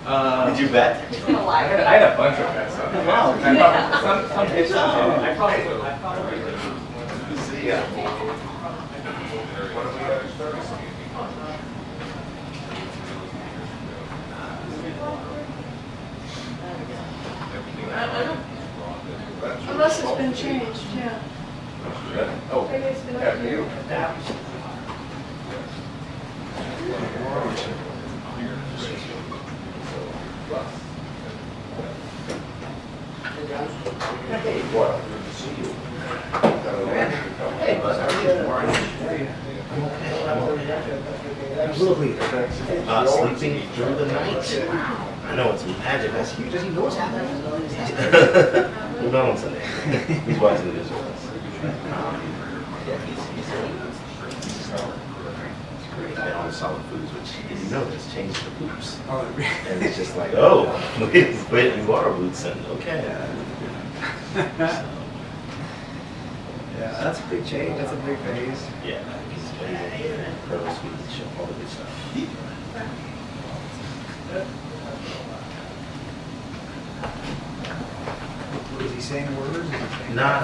Did you bet? I had a bunch of bets on it. Wow. Some pitches, I probably would. Yeah. Unless it's been changed, yeah. Oh, Maybe it's been yeah, you. Hey, bud, how are you? Absolutely. Sleeping through the night. I know it's magic. That's huge. Does he know what's happening? We're not on Sunday. He's watching the news with us. Yeah, he's been on solid foods, which, if you know, has changed the poops. And it's just like, oh, wait, you are a Woodson. Okay. Yeah, that's a big change. That's a big phase. Yeah, he's pro speech, all the good stuff. Is he saying words? Nah.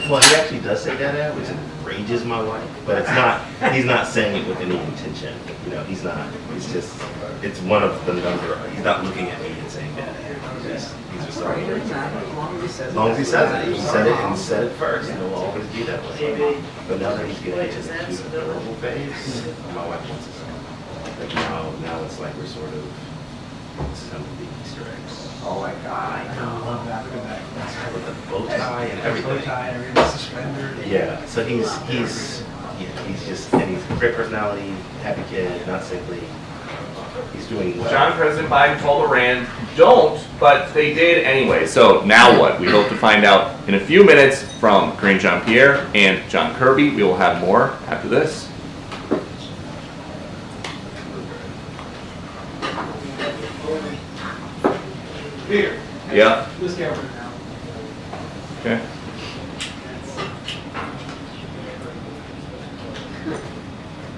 Well, he actually does say that, which enrages my wife. But it's not. He's not saying it with any intention. You know, he's not. It's just. It's one of the number. He's not looking at me and saying that. He's just like. As long as he says it. He said it and said it first. And it'll always be that way. But now that he's getting into the verbal phase, my wife wants to say. Like now it's like we're sort of. This is some of the Easter eggs. Oh my God, I love that. Look at that. With the bow tie and everything. Bow tie and everything. Suspenders. Yeah. So he's just, and he's a great personality, happy kid, not sickly. He's doing well. John, President Biden told Iran, don't, but they did anyway. So now what? We hope to find out in a few minutes from Karine Jean-Pierre and John Kirby. We will have more after this. Peter. Yeah. This camera now. Okay.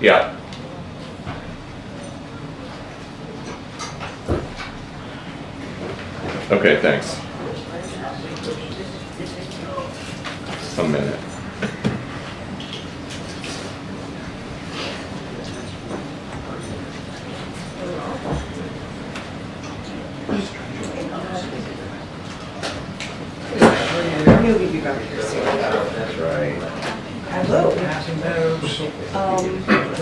Yeah. Okay, thanks. Just a minute. He'll be back here soon. That's right. Hello.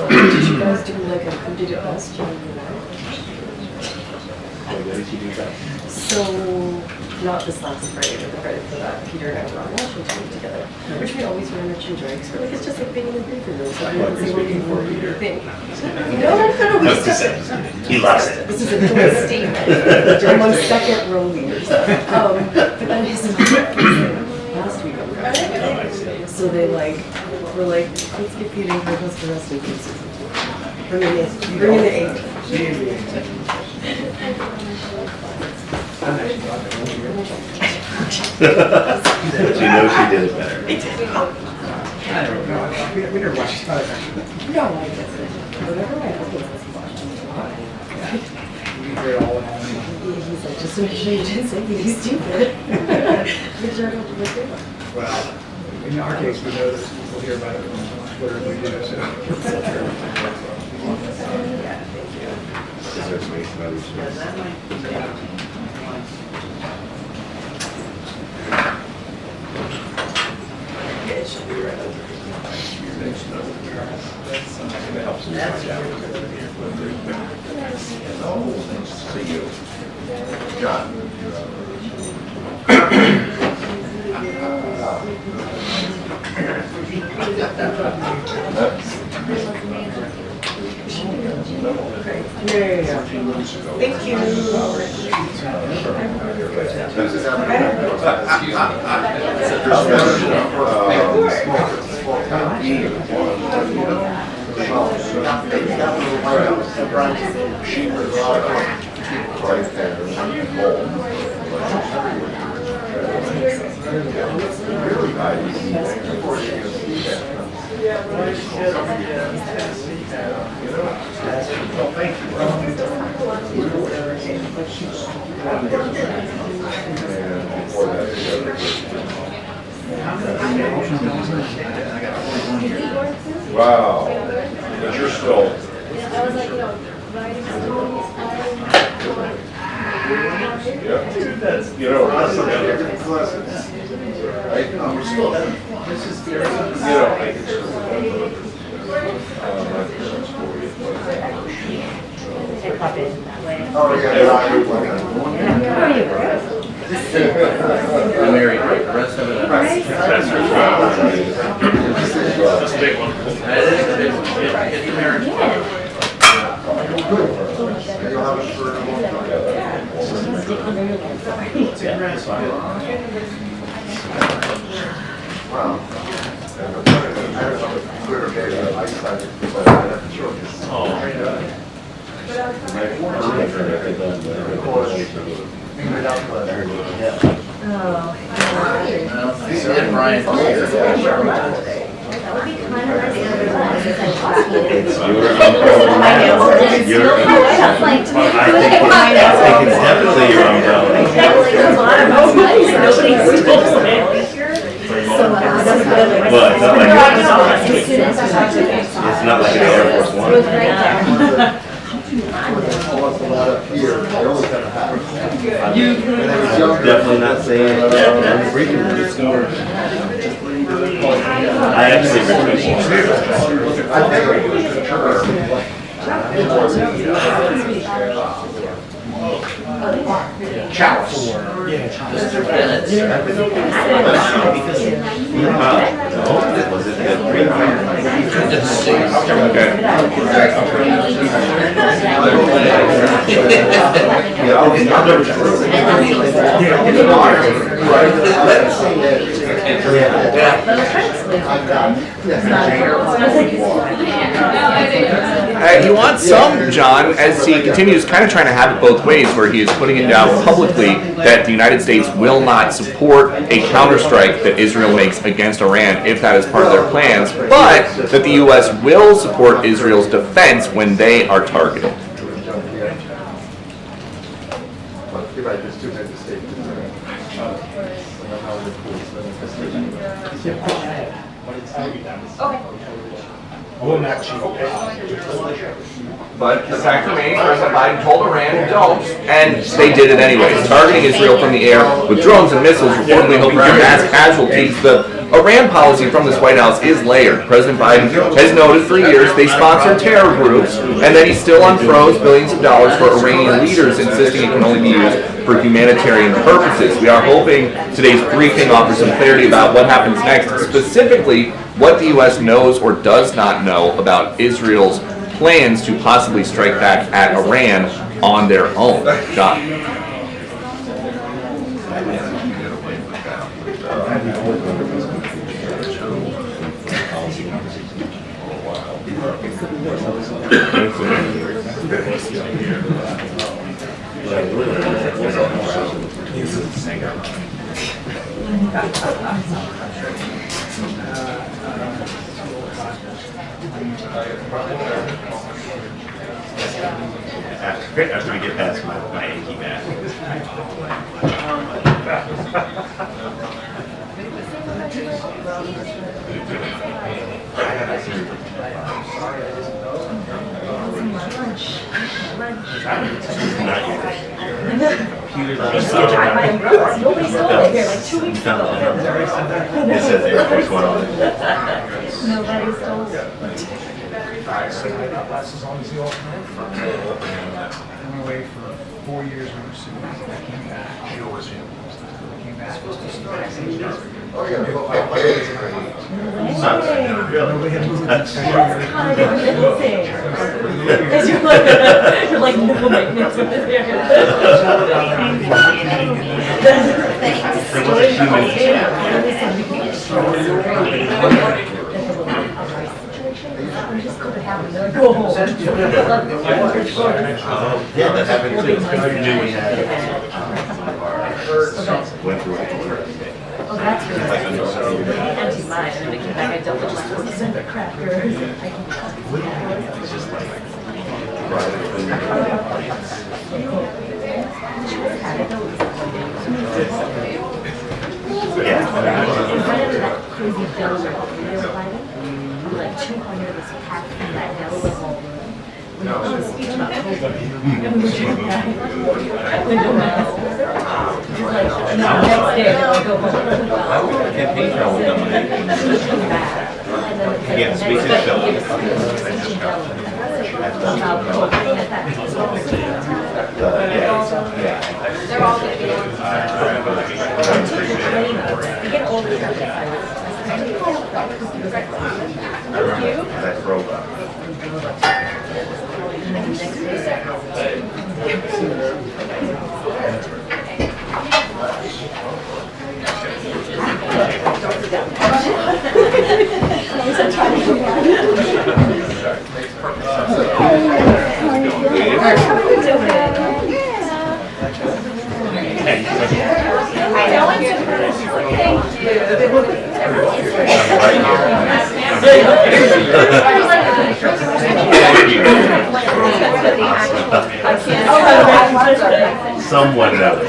Did you guys do like a who did it best? What did you do that? So, not this last Friday, but the Friday for that, Peter and I were on Washington together, which we always very much enjoy, because we're like, it's just like being in the briefing room, so everyone's looking for what you think. No, we discussed it. He loves it. This is a joint statement among second row leaders. But then his last week on Friday. So they were like, let's get Peter and Chris the rest of the season 2. Bring in the 8. I'm actually glad that won't be here. But you know she did it better. I don't know. We never watched his fight, actually. No, I guess it. Whatever my husband says he watches. We hear it all the time. He's like, just to make sure you didn't say anything stupid. Make sure I don't do my favorite. Well, in our case, we know that people hear about it on Twitter and we do, so. Yeah, thank you. Deserves to make some other choice. Yeah, it should be right over. It helps me find out. Oh, nice to see you. John. Thank you. Thank you. Wow. But you're still. Yeah. You know, that's something. Right? We're still. You know, I can still remember. Oh, yeah. I'm married, right? The rest of it. That's a big one. It's a marriage. You'll have it for a long Wow. I have a Twitter page on my side, so I have choice. See it, Brian. I think it's definitely your umbrella. Well, it's not like an Air Force One. Definitely not saying I actually Chalice. Mr. Bennett. no, was it the green He wants some, John, as he continues kind of trying to have it both ways, where he is putting it down publicly that the United States will not support a counterstrike that Israel makes against Iran if that is part of their plans, but that the U.S. will support Israel's defense when they are targeted. But the fact remains, President Biden told Iran don't, and they did it anyways, targeting Israel from the air with drones and missiles, reportedly hoping for mass casualties. The Iran policy from this White House is layered. President Biden has noted for years they sponsor terror groups, and that he still unfroze billions of dollars for Iranian leaders, insisting it can only be used for humanitarian purposes. We are hoping today's briefing offers some clarity about what happens next, specifically what the U.S. knows or does not know about Israel's plans to possibly strike back at Iran on their own. John. After we get past my achy back. Not your thing. Nobody stole it here like 2 weeks ago. It says Air Force One on it. Nobody stole it. That lasts as long as the alternate. I went away for 4 years when I was sued. I came back. I came back. Oh, yeah. Nobody had moved in 4 years. You're like no maintenance with this area. Go home. Yeah, that happened too. We knew we had went through it. Oh, that's really nice. I emptied mine and then I came back, I dealt with my crackers. It's just like right. Crazy builder, like 200 was packed in that yellow hall. When he was speech about COVID, everyone was back. Window mask. Like, next day, they'll go home. Campaign travel with them. Yeah, speech is Philip. They're all going to be you get older stuff. That drove up. Someone knows.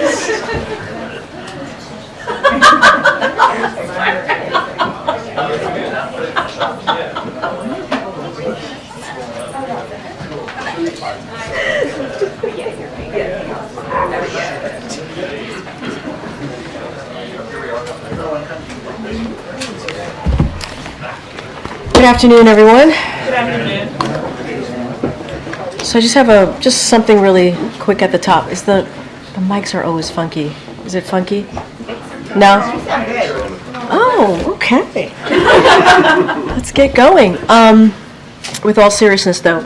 Good afternoon, everyone. Good afternoon. So I just have something really quick at the top. Is the mics are always funky. Is it funky? No? Oh, okay. Let's get going. With all seriousness, though,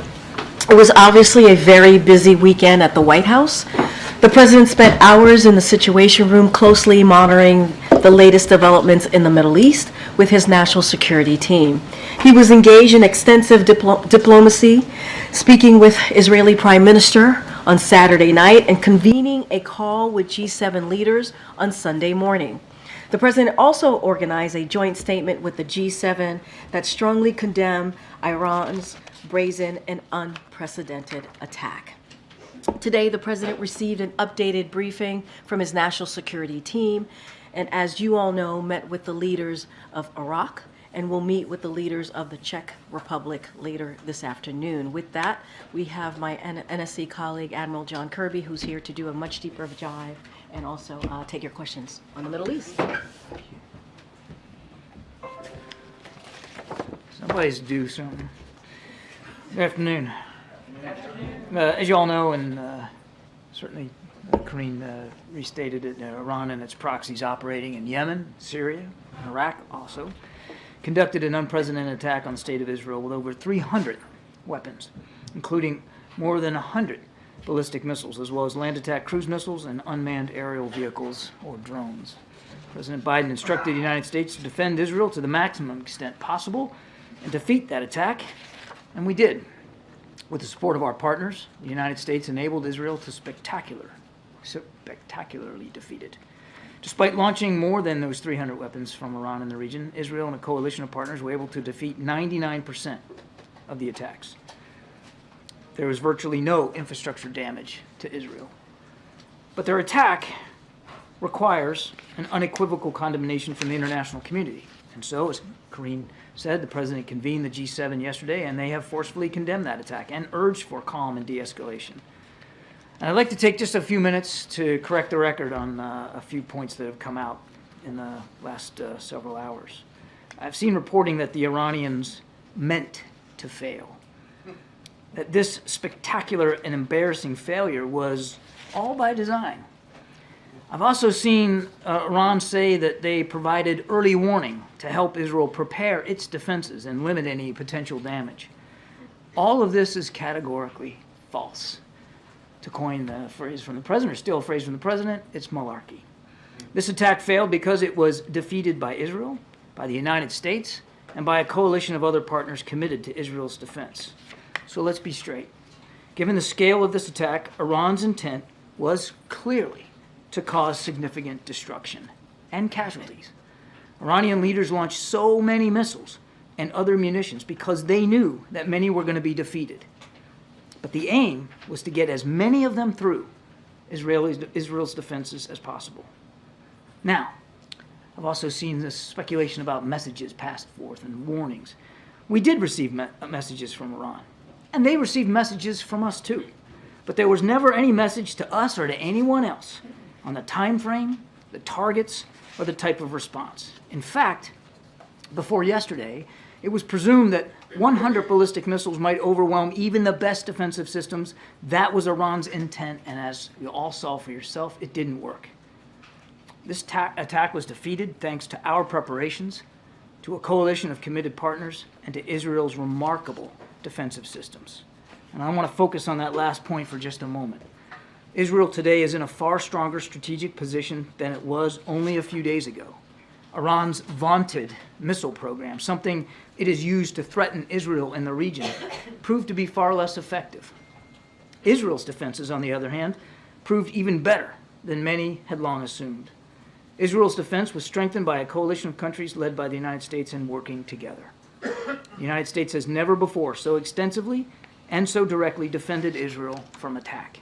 it was obviously a very busy weekend at the White House. The president spent hours in the Situation Room closely monitoring the latest developments in the Middle East with his national security team. He was engaged in extensive diplomacy, speaking with Israeli Prime Minister on Saturday night and convening a call with G7 leaders on Sunday morning. The president also organized a joint statement with the G7 that strongly condemned Iran's brazen and unprecedented attack. Today, the president received an updated briefing from his national security team, and as you all know, met with the leaders of Iraq and will meet with the leaders of the Czech Republic later this afternoon. With that, we have my NSC colleague, Admiral John Kirby, who's here to do a much deeper dive and also take your questions on the Middle East. Somebody's due something. Good afternoon. As you all know, and certainly Karine restated it, Iran and its proxies operating in Yemen, Syria, and Iraq also conducted an unprecedented attack on the state of Israel with over 300 weapons, including more than 100 ballistic missiles, as well as land attack cruise missiles and unmanned aerial vehicles or drones. President Biden instructed the United States to defend Israel to the maximum extent possible and defeat that attack, and we did. With the support of our partners, the United States enabled Israel to spectacularly defeat it. Despite launching more than those 300 weapons from Iran in the region, Israel and a coalition of partners were able to defeat 99% of the attacks. There was virtually no infrastructure damage to Israel. But their attack requires an unequivocal condemnation from the international community. And so, as Karine said, the president convened the G7 yesterday, and they have forcefully condemned that attack and urged for calm and de-escalation. And I'd like to take just a few minutes to correct the record on a few points that have come out in the last several hours. I've seen reporting that the Iranians meant to fail, that this spectacular and embarrassing failure was all by design. I've also seen Iran say that they provided early warning to help Israel prepare its defenses and limit any potential damage. All of this is categorically false. To coin the phrase from the president, or still a phrase from the president, it's malarkey. This attack failed because it was defeated by Israel, by the United States, and by a coalition of other partners committed to Israel's defense. So let's be straight. Given the scale of this attack, Iran's intent was clearly to cause significant destruction and casualties. Iranian leaders launched so many missiles and other munitions because they knew that many were going to be defeated. But the aim was to get as many of them through Israel's defenses as possible. Now, I've also seen this speculation about messages passed forth and warnings. We did receive messages from Iran, and they received messages from us too. But there was never any message to us or to anyone else on the time frame, the targets, or the type of response. In fact, before yesterday, it was presumed that 100 ballistic missiles might overwhelm even the best defensive systems. That was Iran's intent, and as you all saw for yourself, it didn't work. This attack was defeated thanks to our preparations, to a coalition of committed partners, and to Israel's remarkable defensive systems. And I want to focus on that last point for just a moment. Israel today is in a far stronger strategic position than it was only a few days ago. Iran's vaunted missile program, something it has used to threaten Israel in the region, proved to be far less effective. Israel's defenses, on the other hand, proved even better than many had long assumed. Israel's defense was strengthened by a coalition of countries led by the United States and working together. The United States has never before so extensively and so directly defended Israel from attack.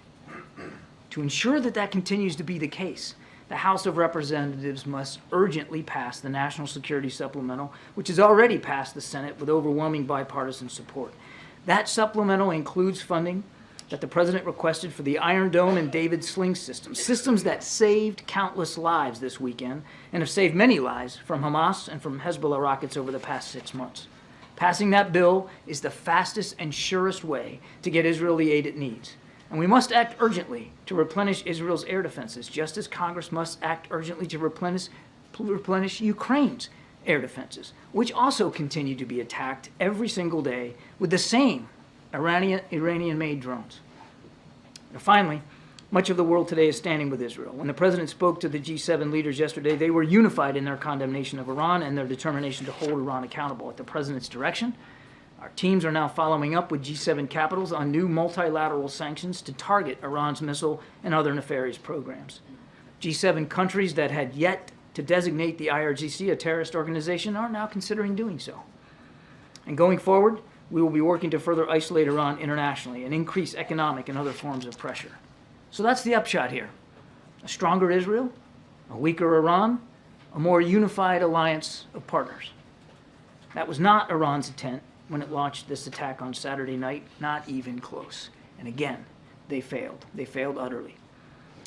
To ensure that that continues to be the case, the House of Representatives must urgently pass the National Security Supplemental, which has already passed the Senate with overwhelming bipartisan support. That supplemental includes funding that the President requested for the Iron Dome and David Sling systems that saved countless lives this weekend and have saved many lives from Hamas and from Hezbollah rockets over the past 6 months. Passing that bill is the fastest and surest way to get Israel the aid it needs. And we must act urgently to replenish Israel's air defenses, just as Congress must act urgently to replenish Ukraine's air defenses, which also continue to be attacked every single day with the same Iranian-made drones. And finally, much of the world today is standing with Israel. When the President spoke to the G7 leaders yesterday, they were unified in their condemnation of Iran and their determination to hold Iran accountable. At the President's direction, our teams are now following up with G7 capitals on new multilateral sanctions to target Iran's missile and other nefarious programs. G7 countries that had yet to designate the IRGC a terrorist organization are now considering doing so. And going forward, we will be working to further isolate Iran internationally and increase economic and other forms of pressure. So that's the upshot here. A stronger Israel, a weaker Iran, a more unified alliance of partners. That was not Iran's intent when it launched this attack on Saturday night, not even close. And again, they failed. They failed utterly.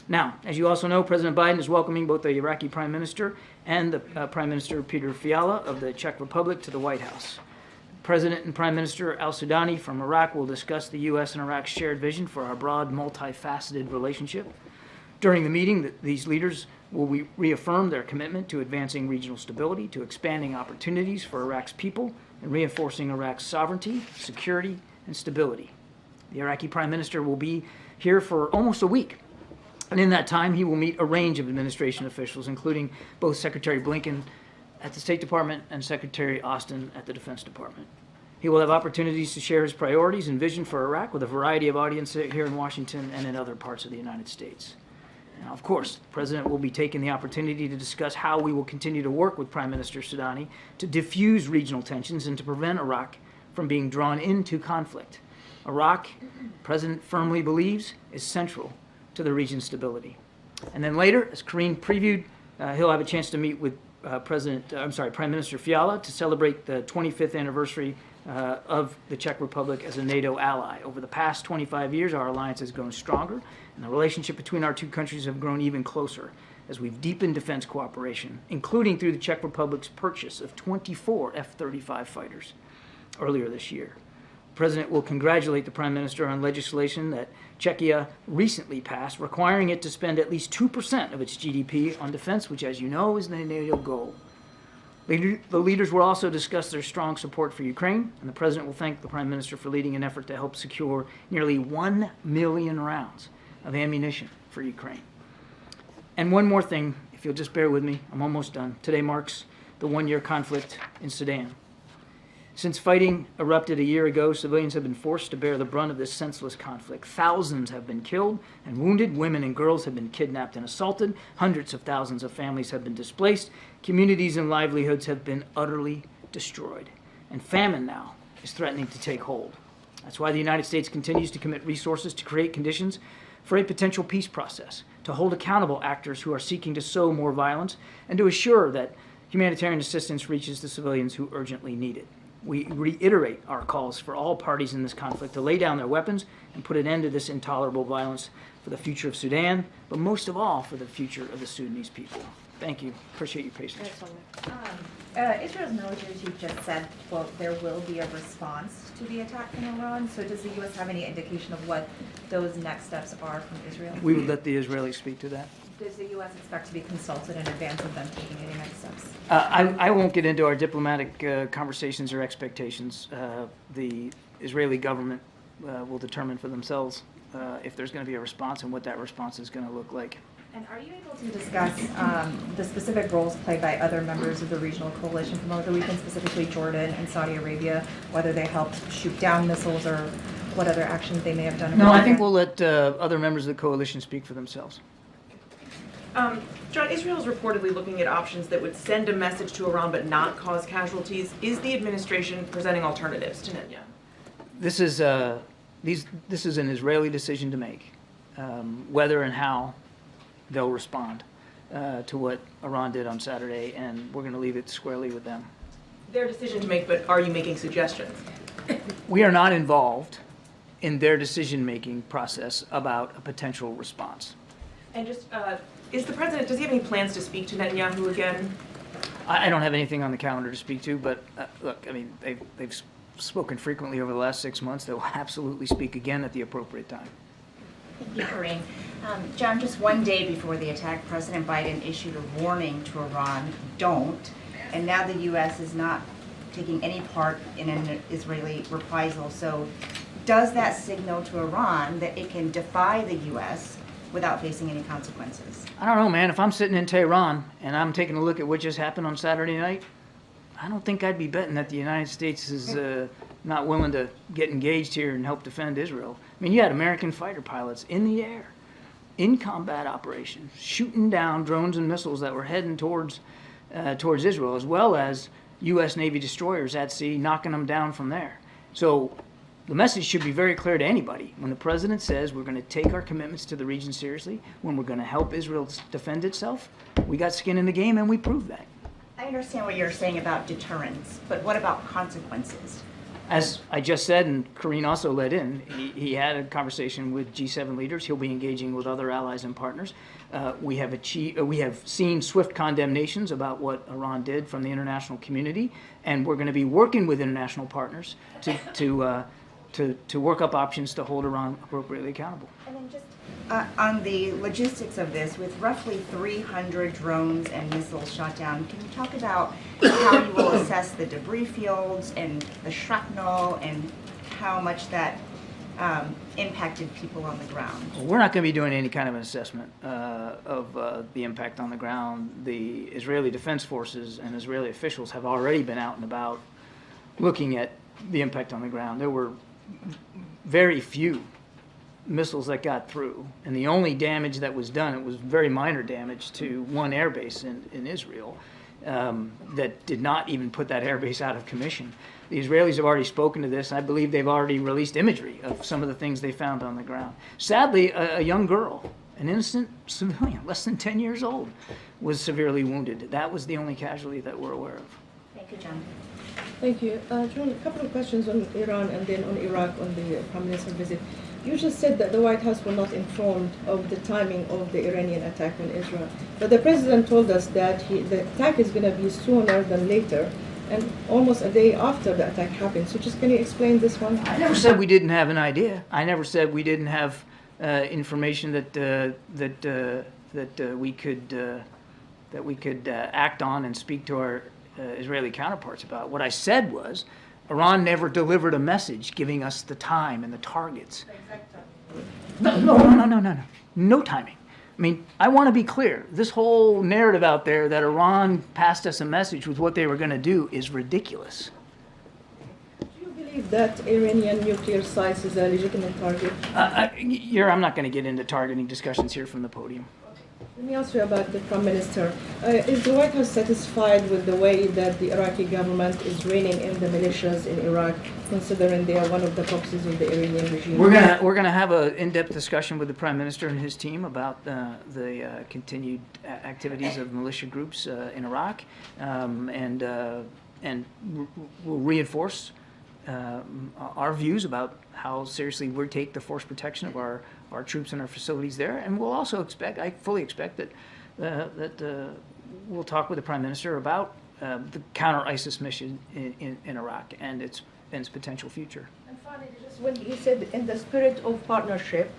Now, as you also know, President Biden is welcoming both the Iraqi Prime Minister and the Prime Minister Peter Fiala of the Czech Republic to the White House. President and Prime Minister al-Sudani from Iraq will discuss the U.S. and Iraq's shared vision for our broad, multifaceted relationship. During the meeting, these leaders will reaffirm their commitment to advancing regional stability, to expanding opportunities for Iraq's people, and reinforcing Iraq's sovereignty, security, and stability. The Iraqi Prime Minister will be here for almost a week, and in that time, he will meet a range of administration officials, including both Secretary Blinken at the State Department and Secretary Austin at the Defense Department. He will have opportunities to share his priorities and vision for Iraq with a variety of audiences here in Washington and in other parts of the United States. Now, of course, the President will be taking the opportunity to discuss how we will continue to work with Prime Minister Sudani to diffuse regional tensions and to prevent Iraq from being drawn into conflict. Iraq, the President firmly believes, is central to the region's stability. And then later, as Karine previewed, he'll have a chance to meet with Prime Minister Fiala to celebrate the 25th anniversary of the Czech Republic as a NATO ally. Over the past 25 years, our alliance has grown stronger, and the relationship between our two countries have grown even closer as we've deepened defense cooperation, including through the Czech Republic's purchase of 24 F-35 fighters earlier this year. The President will congratulate the Prime Minister on legislation that Czechia recently passed, requiring it to spend at least 2% of its GDP on defense, which, as you know, is the NATO goal. The leaders will also discuss their strong support for Ukraine, and the President will thank the Prime Minister for leading an effort to help secure nearly 1 million rounds of ammunition for Ukraine. And one more thing, if you'll just bear with me, I'm almost done. Today marks the one-year conflict in Sudan. Since fighting erupted a year ago, civilians have been forced to bear the brunt of this senseless conflict. Thousands have been killed and wounded. Women and girls have been kidnapped and assaulted. Hundreds of thousands of families have been displaced. Communities and livelihoods have been utterly destroyed. And famine now is threatening to take hold. That's why the United States continues to commit resources to create conditions for a potential peace process, to hold accountable actors who are seeking to sow more violence, and to assure that humanitarian assistance reaches the civilians who urgently need it. We reiterate our calls for all parties in this conflict to lay down their weapons and put an end to this intolerable violence for the future of Sudan, but most of all for the future of the Sudanese people. Thank you. Appreciate your patience. Israel's military chief just said, quote, there will be a response to the attack from Iran. So does the U.S. have any indication of what those next steps are from Israel? We would let the Israelis speak to that. Does the U.S. expect to be consulted in advance of them taking any next steps? I won't get into our diplomatic conversations or expectations. The Israeli government will determine for themselves if there's going to be a response and what that response is going to look like. And are you able to discuss the specific roles played by other members of the regional coalition from over the weekend, specifically Jordan and Saudi Arabia, whether they helped shoot down missiles or what other actions they may have done? No, I think we'll let other members of the coalition speak for themselves. John, Israel is reportedly looking at options that would send a message to Iran but not cause casualties. Is the administration presenting alternatives to Netanyahu? This is an Israeli decision to make, whether and how they'll respond to what Iran did on Saturday, and we're going to leave it squarely with them. Their decision to make, but are you making suggestions? We are not involved in their decision-making process about a potential response. And just, is the president, does he have any plans to speak to Netanyahu again? I don't have anything on the calendar to speak to, but look, I mean, they've spoken frequently over the last 6 months. They will absolutely speak again at the appropriate time. Thank you, Karine. John, just one day before the attack, President Biden issued a warning to Iran, don't, and now the U.S. is not taking any part in an Israeli reprisal. So does that signal to Iran that it can defy the U.S. without facing any consequences? I don't know, man. If I'm sitting in Tehran and I'm taking a look at what just happened on Saturday night, I don't think I'd be betting that the United States is not willing to get engaged here and help defend Israel. I mean, you had American fighter pilots in the air, in combat operations, shooting down drones and missiles that were heading towards Israel, as well as U.S. Navy destroyers at sea, knocking them down from there. So the message should be very clear to anybody. When the president says we're going to take our commitments to the region seriously, when we're going to help Israel defend itself, we got skin in the game and we proved that. I understand what you're saying about deterrence, but what about consequences? As I just said, and Karine also led in, he had a conversation with G7 leaders. He'll be engaging with other allies and partners. We have seen swift condemnations about what Iran did from the international community, and we're going to be working with international partners to work up options to hold Iran appropriately accountable. And then just on the logistics of this, with roughly 300 drones and missiles shot down, can you talk about how you will assess the debris fields and the shrapnel and how much that impacted people on the ground? We're not going to be doing any kind of an assessment of the impact on the ground. The Israeli Defense Forces and Israeli officials have already been out and about looking at the impact on the ground. There were very few missiles that got through, and the only damage that was done, it was very minor damage to one airbase in Israel that did not even put that airbase out of commission. The Israelis have already spoken to this. I believe they've already released imagery of some of the things they found on the ground. Sadly, a young girl, an innocent civilian, less than 10 years old, was severely wounded. That was the only casualty that we're aware of. Thank you, John. Thank you. John, a couple of questions on Iran and then on Iraq on the Prime Minister visit. You just said that the White House were not informed of the timing of the Iranian attack on Israel. But the President told us that the attack is going to be sooner than later, and almost a day after the attack happened. So just can you explain this one? I never said we didn't have an idea. I never said we didn't have information that we could act on and speak to our Israeli counterparts about. What I said was, Iran never delivered a message giving us the time and the targets. No timing. I mean, I want to be clear. This whole narrative out there that Iran passed us a message with what they were going to do is ridiculous. Do you believe that Iranian nuclear sites is a legitimate target? I'm not going to get into targeting discussions here from the podium. Let me ask you about the Prime Minister. Is the White House satisfied with the way that the Iraqi government is reining in the militias in Iraq, considering they are one of the proxies of the Iranian regime? We're gonna have an in-depth discussion with the Prime Minister and his team about the continued activities of militia groups in Iraq, and we'll reinforce our views about how seriously we take the force protection of our troops and our facilities there, and we'll also expect, I fully expect that we'll talk with the Prime Minister about the counter-ISIS mission in Iraq and its potential future. And finally, just when he said in the spirit of partnership,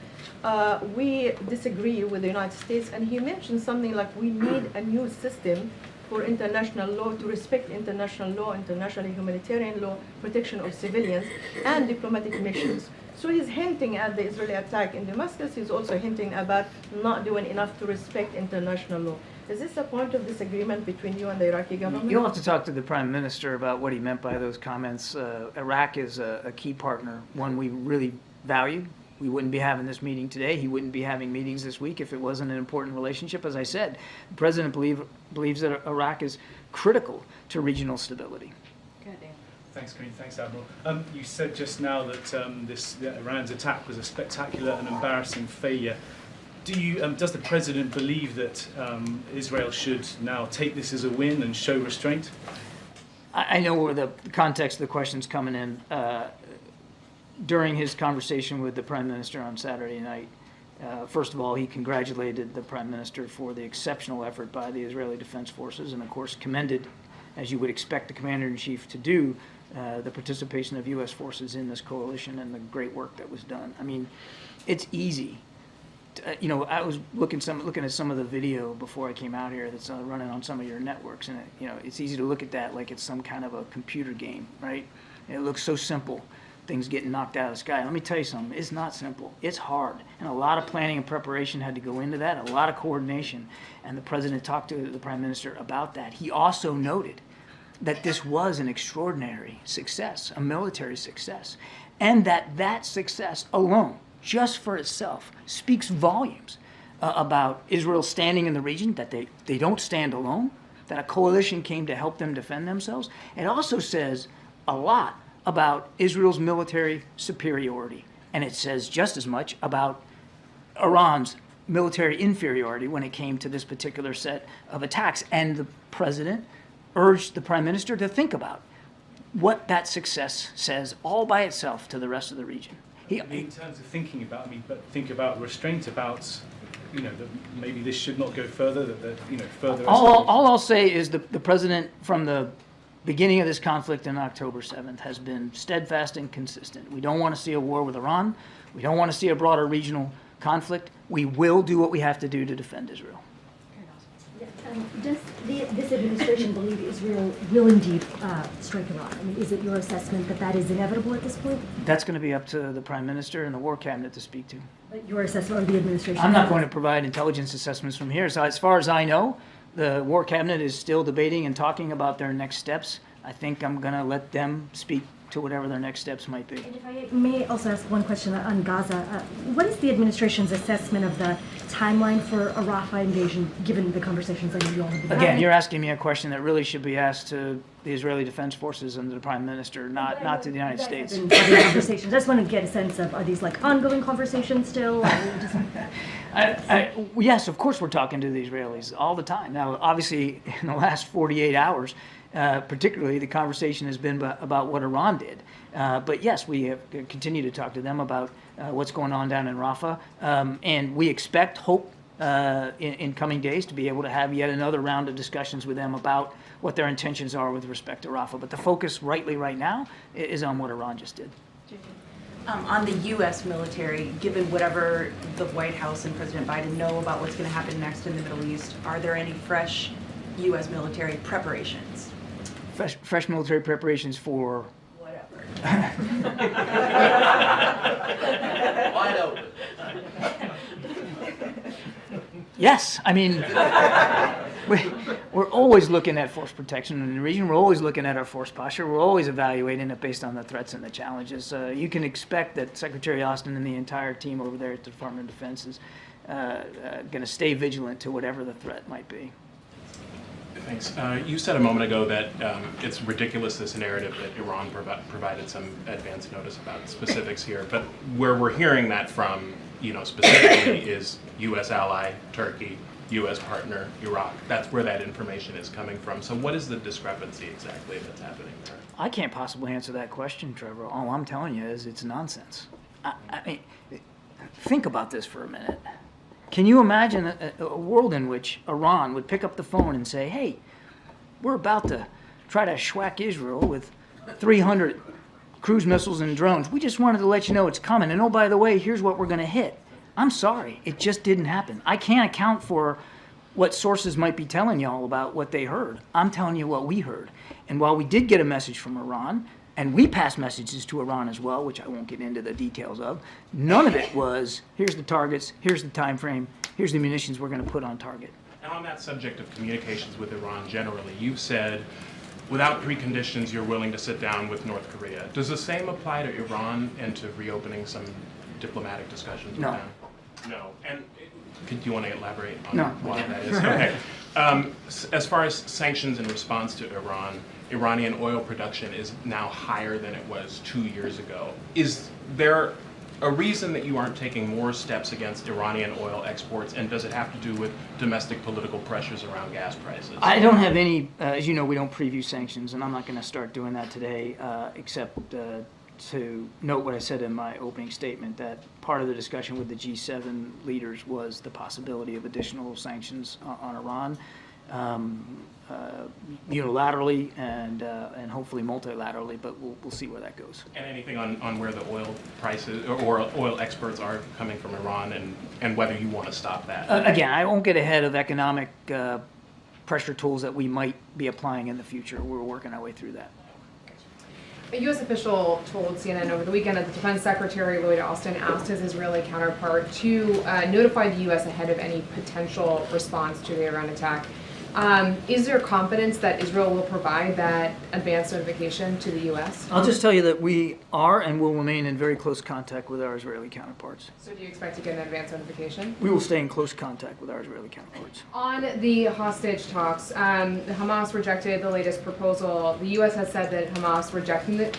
we disagree with the United States, and he mentioned something like we need a new system for international law to respect international law, international humanitarian law, protection of civilians, and diplomatic missions. So he's hinting at the Israeli attack in Damascus. He's also hinting about not doing enough to respect international law. Is this a point of disagreement between you and the Iraqi government? You'll have to talk to the Prime Minister about what he meant by those comments. Iraq is a key partner, one we really value. We wouldn't be having this meeting today. He wouldn't be having meetings this week if it wasn't an important relationship. As I said, the President believes that Iraq is critical to regional stability. Thanks, Karine. Thanks, Admiral. You said just now that Iran's attack was a spectacular and embarrassing failure. Does the President believe that Israel should now take this as a win and show restraint? I know where the context of the question's coming in. During his conversation with the Prime Minister on Saturday night, first of all, he congratulated the Prime Minister for the exceptional effort by the Israeli Defense Forces and, of course, commended, as you would expect the Commander-in-Chief to do, the participation of U.S. forces in this coalition and the great work that was done. I mean, it's easy. I was looking at some of the video before I came out here that's running on some of your networks, and it's easy to look at that like it's some kind of a computer game, right? It looks so simple. Things getting knocked out of the sky. Let me tell you something, it's not simple. It's hard. And a lot of planning and preparation had to go into that, a lot of coordination. And the President talked to the Prime Minister about that. He also noted that this was an extraordinary success, a military success, and that success alone, just for itself, speaks volumes about Israel standing in the region, that they don't stand alone, that a coalition came to help them defend themselves. It also says a lot about Israel's military superiority, and it says just as much about Iran's military inferiority when it came to this particular set of attacks. And the President urged the Prime Minister to think about what that success says all by itself to the rest of the region. In terms of thinking about, but think about restraint, about that maybe this should not go further, that further. All I'll say is the President, from the beginning of this conflict on October 7th, has been steadfast and consistent. We don't want to see a war with Iran. We don't want to see a broader regional conflict. We will do what we have to do to defend Israel. Does this administration believe Israel will indeed strike Iran? I mean, is it your assessment that is inevitable at this point? That's going to be up to the Prime Minister and the War Cabinet to speak to. But your assessment of the administration? I'm not going to provide intelligence assessments from here. So as far as I know, the War Cabinet is still debating and talking about their next steps. I think I'm going to let them speak to whatever their next steps might be. And if I may also ask one question on Gaza, what is the administration's assessment of the timeline for a Rafah invasion, given the conversations that you all have been having? Again, you're asking me a question that really should be asked to the Israeli Defense Forces and the Prime Minister, not to the United States. Conversations. I just want to get a sense of, are these like ongoing conversations still? Yes, of course we're talking to the Israelis all the time. Now, obviously, in the last 48 hours, particularly, the conversation has been about what Iran did. But yes, we have continued to talk to them about what's going on down in Rafah. And we hope in coming days to be able to have yet another round of discussions with them about what their intentions are with respect to Rafah. But the focus right now is on what Iran just did. On the U.S. military, given whatever the White House and President Biden know about what's going to happen next in the Middle East, are there any fresh U.S. military preparations? Fresh military preparations for? Whatever. Wide open. Yes, I mean, we're always looking at force protection in the region. We're always looking at our force posture. We're always evaluating it based on the threats and the challenges. You can expect that Secretary Austin and the entire team over there at the Department of Defense is going to stay vigilant to whatever the threat might be. Thanks. You said a moment ago that it's ridiculous, this narrative that Iran provided some advance notice about specifics here, but where we're hearing that from, specifically is U.S. ally, Turkey, U.S. partner, Iraq. That's where that information is coming from. So what is the discrepancy exactly that's happening there? I can't possibly answer that question, Trevor. All I'm telling you is it's nonsense. I mean, think about this for a minute. Can you imagine a world in which Iran would pick up the phone and say, hey, we're about to try to schwack Israel with 300 cruise missiles and drones. We just wanted to let you know it's coming. And oh, by the way, here's what we're going to hit. I'm sorry, it just didn't happen. I can't account for what sources might be telling y'all about what they heard. I'm telling you what we heard. And while we did get a message from Iran, and we passed messages to Iran as well, which I won't get into the details of, none of it was, here's the targets, here's the time frame, here's the munitions we're going to put on target. And on that subject of communications with Iran generally, you've said without preconditions you're willing to sit down with North Korea. Does the same apply to Iran and to reopening some diplomatic discussions with them? No. And do you want to elaborate on why that is? Okay. As far as sanctions in response to Iran, Iranian oil production is now higher than it was 2 years ago. Is there a reason that you aren't taking more steps against Iranian oil exports, and does it have to do with domestic political pressures around gas prices? I don't have any, as you know, we don't preview sanctions, and I'm not going to start doing that today, except to note what I said in my opening statement, that part of the discussion with the G7 leaders was the possibility of additional sanctions on Iran, unilaterally and hopefully multilaterally, but we'll see where that goes. And anything on where the oil prices or oil exports are coming from Iran, and whether you want to stop that? Again, I won't get ahead of economic pressure tools that we might be applying in the future. We're working our way through that. A U.S. official told CNN over the weekend that the Defense Secretary Lloyd Austin asked his Israeli counterpart to notify the U.S. ahead of any potential response to the Iran attack. Is there confidence that Israel will provide that advance notification to the U.S.? I'll just tell you that we are and will remain in very close contact with our Israeli counterparts. So do you expect to get an advance notification? We will stay in close contact with our Israeli counterparts. On the hostage talks, Hamas rejected the latest proposal. The U.S. has said that Hamas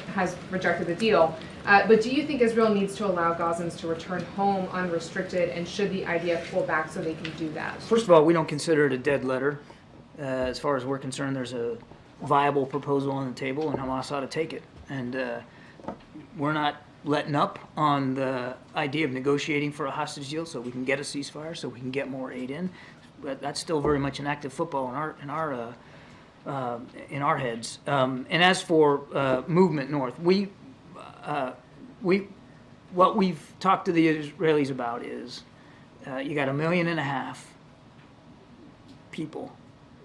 has rejected the deal. But do you think Israel needs to allow Gazans to return home unrestricted, and should the IDF pull back so they can do that? First of all, we don't consider it a dead letter. As far as we're concerned, there's a viable proposal on the table, and Hamas ought to take it. And we're not letting up on the idea of negotiating for a hostage deal so we can get a ceasefire, so we can get more aid in. But that's still very much an active football in our heads. And as for movement north, what we've talked to the Israelis about is you got 1.5 million people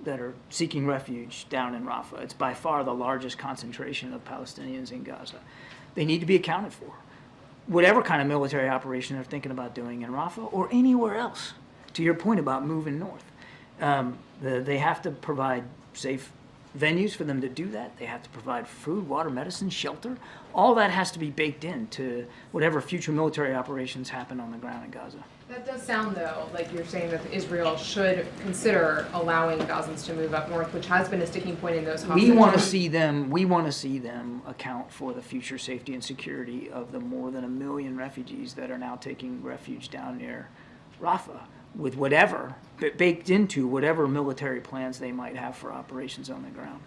that are seeking refuge down in Rafah. It's by far the largest concentration of Palestinians in Gaza. They need to be accounted for. Whatever kind of military operation they're thinking about doing in Rafah or anywhere else, to your point about moving north, they have to provide safe venues for them to do that. They have to provide food, water, medicine, shelter. All that has to be baked into whatever future military operations happen on the ground in Gaza. That does sound, though, like you're saying that Israel should consider allowing Gazans to move up north, which has been a sticking point in those hostages. We want to see them account for the future safety and security of the more than 1 million refugees that are now taking refuge down near Rafah, with whatever baked into whatever military plans they might have for operations on the ground.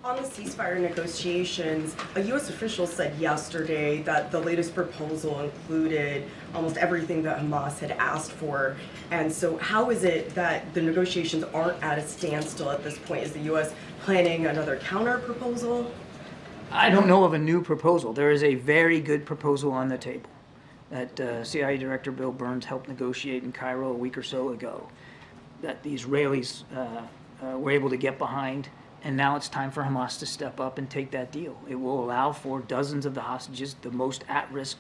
On the ceasefire negotiations, a U.S. official said yesterday that the latest proposal included almost everything that Hamas had asked for. And so how is it that the negotiations aren't at a standstill at this point? Is the U.S. planning another counter proposal? I don't know of a new proposal. There is a very good proposal on the table that CIA Director Bill Burns helped negotiate in Cairo a week or so ago, that the Israelis were able to get behind. And now it's time for Hamas to step up and take that deal. It will allow for dozens of the hostages, the most at-risk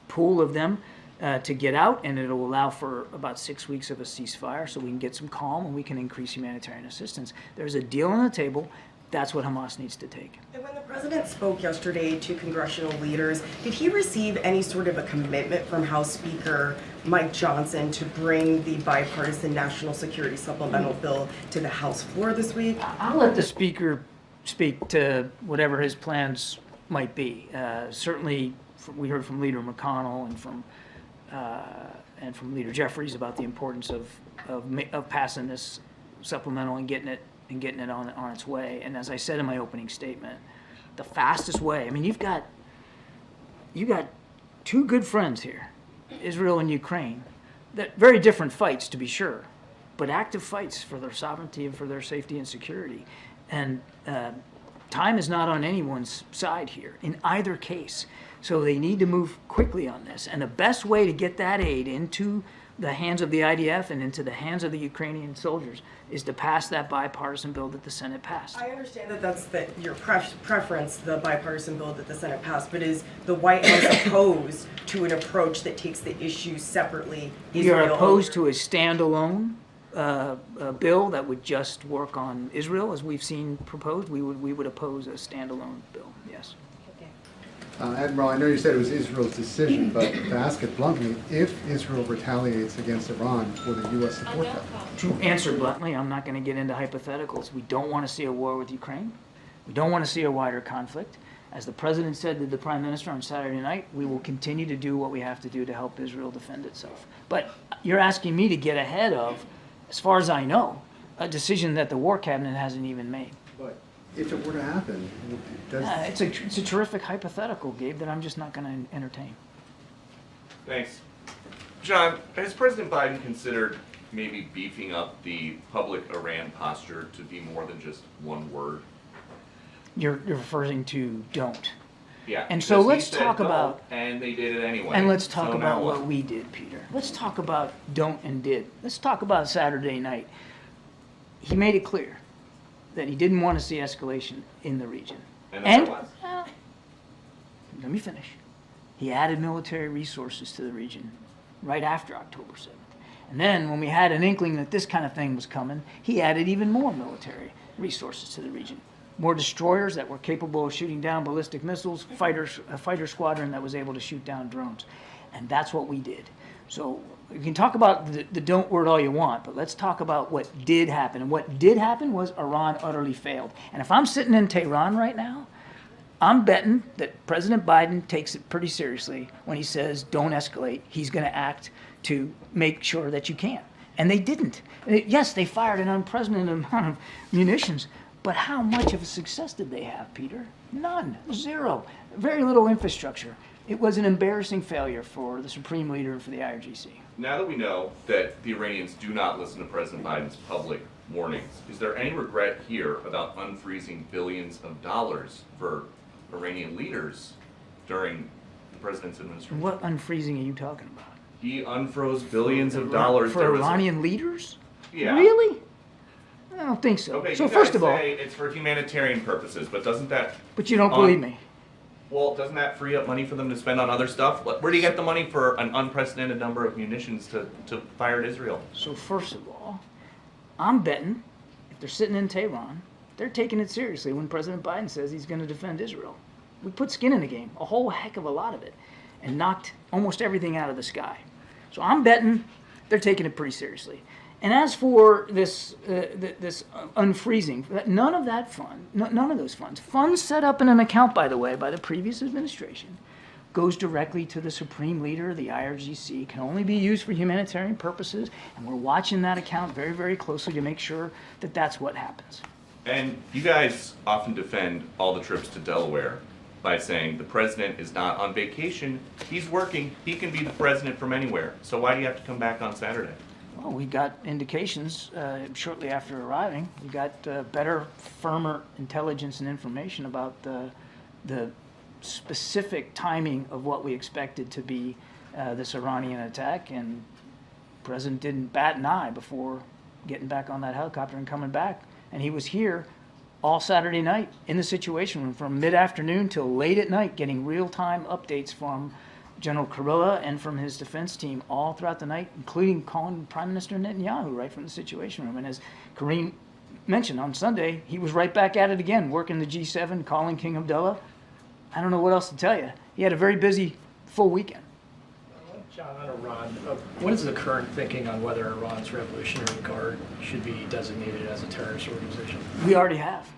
pool of them, to get out, and it'll allow for about 6 weeks of a ceasefire so we can get some calm and we can increase humanitarian assistance. There's a deal on the table. That's what Hamas needs to take. And when the president spoke yesterday to congressional leaders, did he receive any sort of a commitment from House Speaker Mike Johnson to bring the bipartisan national security supplemental bill to the House floor this week? I'll let the speaker speak to whatever his plans might be. Certainly, we heard from Leader McConnell and from Leader Jeffries about the importance of passing this supplemental and getting it on its way. And as I said in my opening statement, the fastest way. I mean, you got two good friends here, Israel and Ukraine. That very different fights, to be sure, but active fights for their sovereignty and for their safety and security. And time is not on anyone's side here in either case. So they need to move quickly on this. And the best way to get that aid into the hands of the IDF and into the hands of the Ukrainian soldiers is to pass that bipartisan bill that the Senate passed. I understand that that's your preference, the bipartisan bill that the Senate passed, but is the White House opposed to an approach that takes the issue separately? We are opposed to a standalone bill that would just work on Israel, as we've seen proposed. We would oppose a standalone bill, yes. Admiral, I know you said it was Israel's decision, but to ask it bluntly, if Israel retaliates against Iran, will the U.S. support that? To answer bluntly, I'm not going to get into hypotheticals. We don't want to see a war with Ukraine. We don't want to see a wider conflict. As the President said to the Prime Minister on Saturday night, we will continue to do what we have to do to help Israel defend itself. But you're asking me to get ahead of, as far as I know, a decision that the War Cabinet hasn't even made. But if it were to happen, It's a terrific hypothetical, Gabe, that I'm just not going to entertain. Thanks. John, has President Biden considered maybe beefing up the public Iran posture to be more than just one word? You're referring to don't. Yeah. And so let's talk don't, about... And they did it anyway. And let's talk So about now what we did, Peter. Let's talk about don't and did. Let's talk about Saturday night. He made it clear that he didn't want to see escalation in the region. And there was. Let me finish. He added military resources to the region right after October 7th. And then when we had an inkling that this kind of thing was coming, he added even more military resources to the region. More destroyers that were capable of shooting down ballistic missiles, a fighter squadron that was able to shoot down drones. And that's what we did. So you can talk about the don't word all you want, but let's talk about what did happen. And what did happen was Iran utterly failed. And if I'm sitting in Tehran right now, I'm betting that President Biden takes it pretty seriously when he says don't escalate. He's going to act to make sure that you can't. And they didn't. Yes, they fired an unprecedented amount of munitions, but how much of a success did they have, Peter? None. Zero. Very little infrastructure. It was an embarrassing failure for the Supreme Leader and for the IRGC. Now that we know that the Iranians do not listen to President Biden's public warnings, is there any regret here about unfreezing billions of dollars for Iranian leaders during the president's administration? What unfreezing are you talking about? He unfroze billions of dollars. For Iranian leaders? Yeah. Really? I don't think so. Okay, So you first guys of all... say it's for humanitarian purposes, but doesn't that... But you don't believe me. Well, doesn't that free up money for them to spend on other stuff? Where do you get the money for an unprecedented number of munitions to fire at Israel? So first of all, I'm betting if they're sitting in Tehran, they're taking it seriously when President Biden says he's going to defend Israel. We put skin in the game, a whole heck of a lot of it, and knocked almost everything out of the sky. So I'm betting they're taking it pretty seriously. And as for this unfreezing, none of that fund, none of those funds set up in an account, by the way, by the previous administration, goes directly to the Supreme Leader, the IRGC, can only be used for humanitarian purposes, and we're watching that account very, very closely to make sure that that's what happens. And you guys often defend all the trips to Delaware by saying the president is not on vacation, he's working, he can be the president from anywhere. So why do you have to come back on Saturday? Well, we got indications shortly after arriving. We got better, firmer intelligence and information about the specific timing of what we expected to be this Iranian attack, and the President didn't bat an eye before getting back on that helicopter and coming back. And he was here all Saturday night in the Situation Room from mid-afternoon till late at night, getting real-time updates from General Kurilla and from his defense team all throughout the night, including calling Prime Minister Netanyahu right from the Situation Room. And as Karine mentioned, on Sunday, he was right back at it again, working the G7, calling King Abdullah. I don't know what else to tell you. He had a very busy, full weekend. John, on Iran, what is the current thinking on whether Iran's Revolutionary Guard should be designated as a terrorist organization? We already have.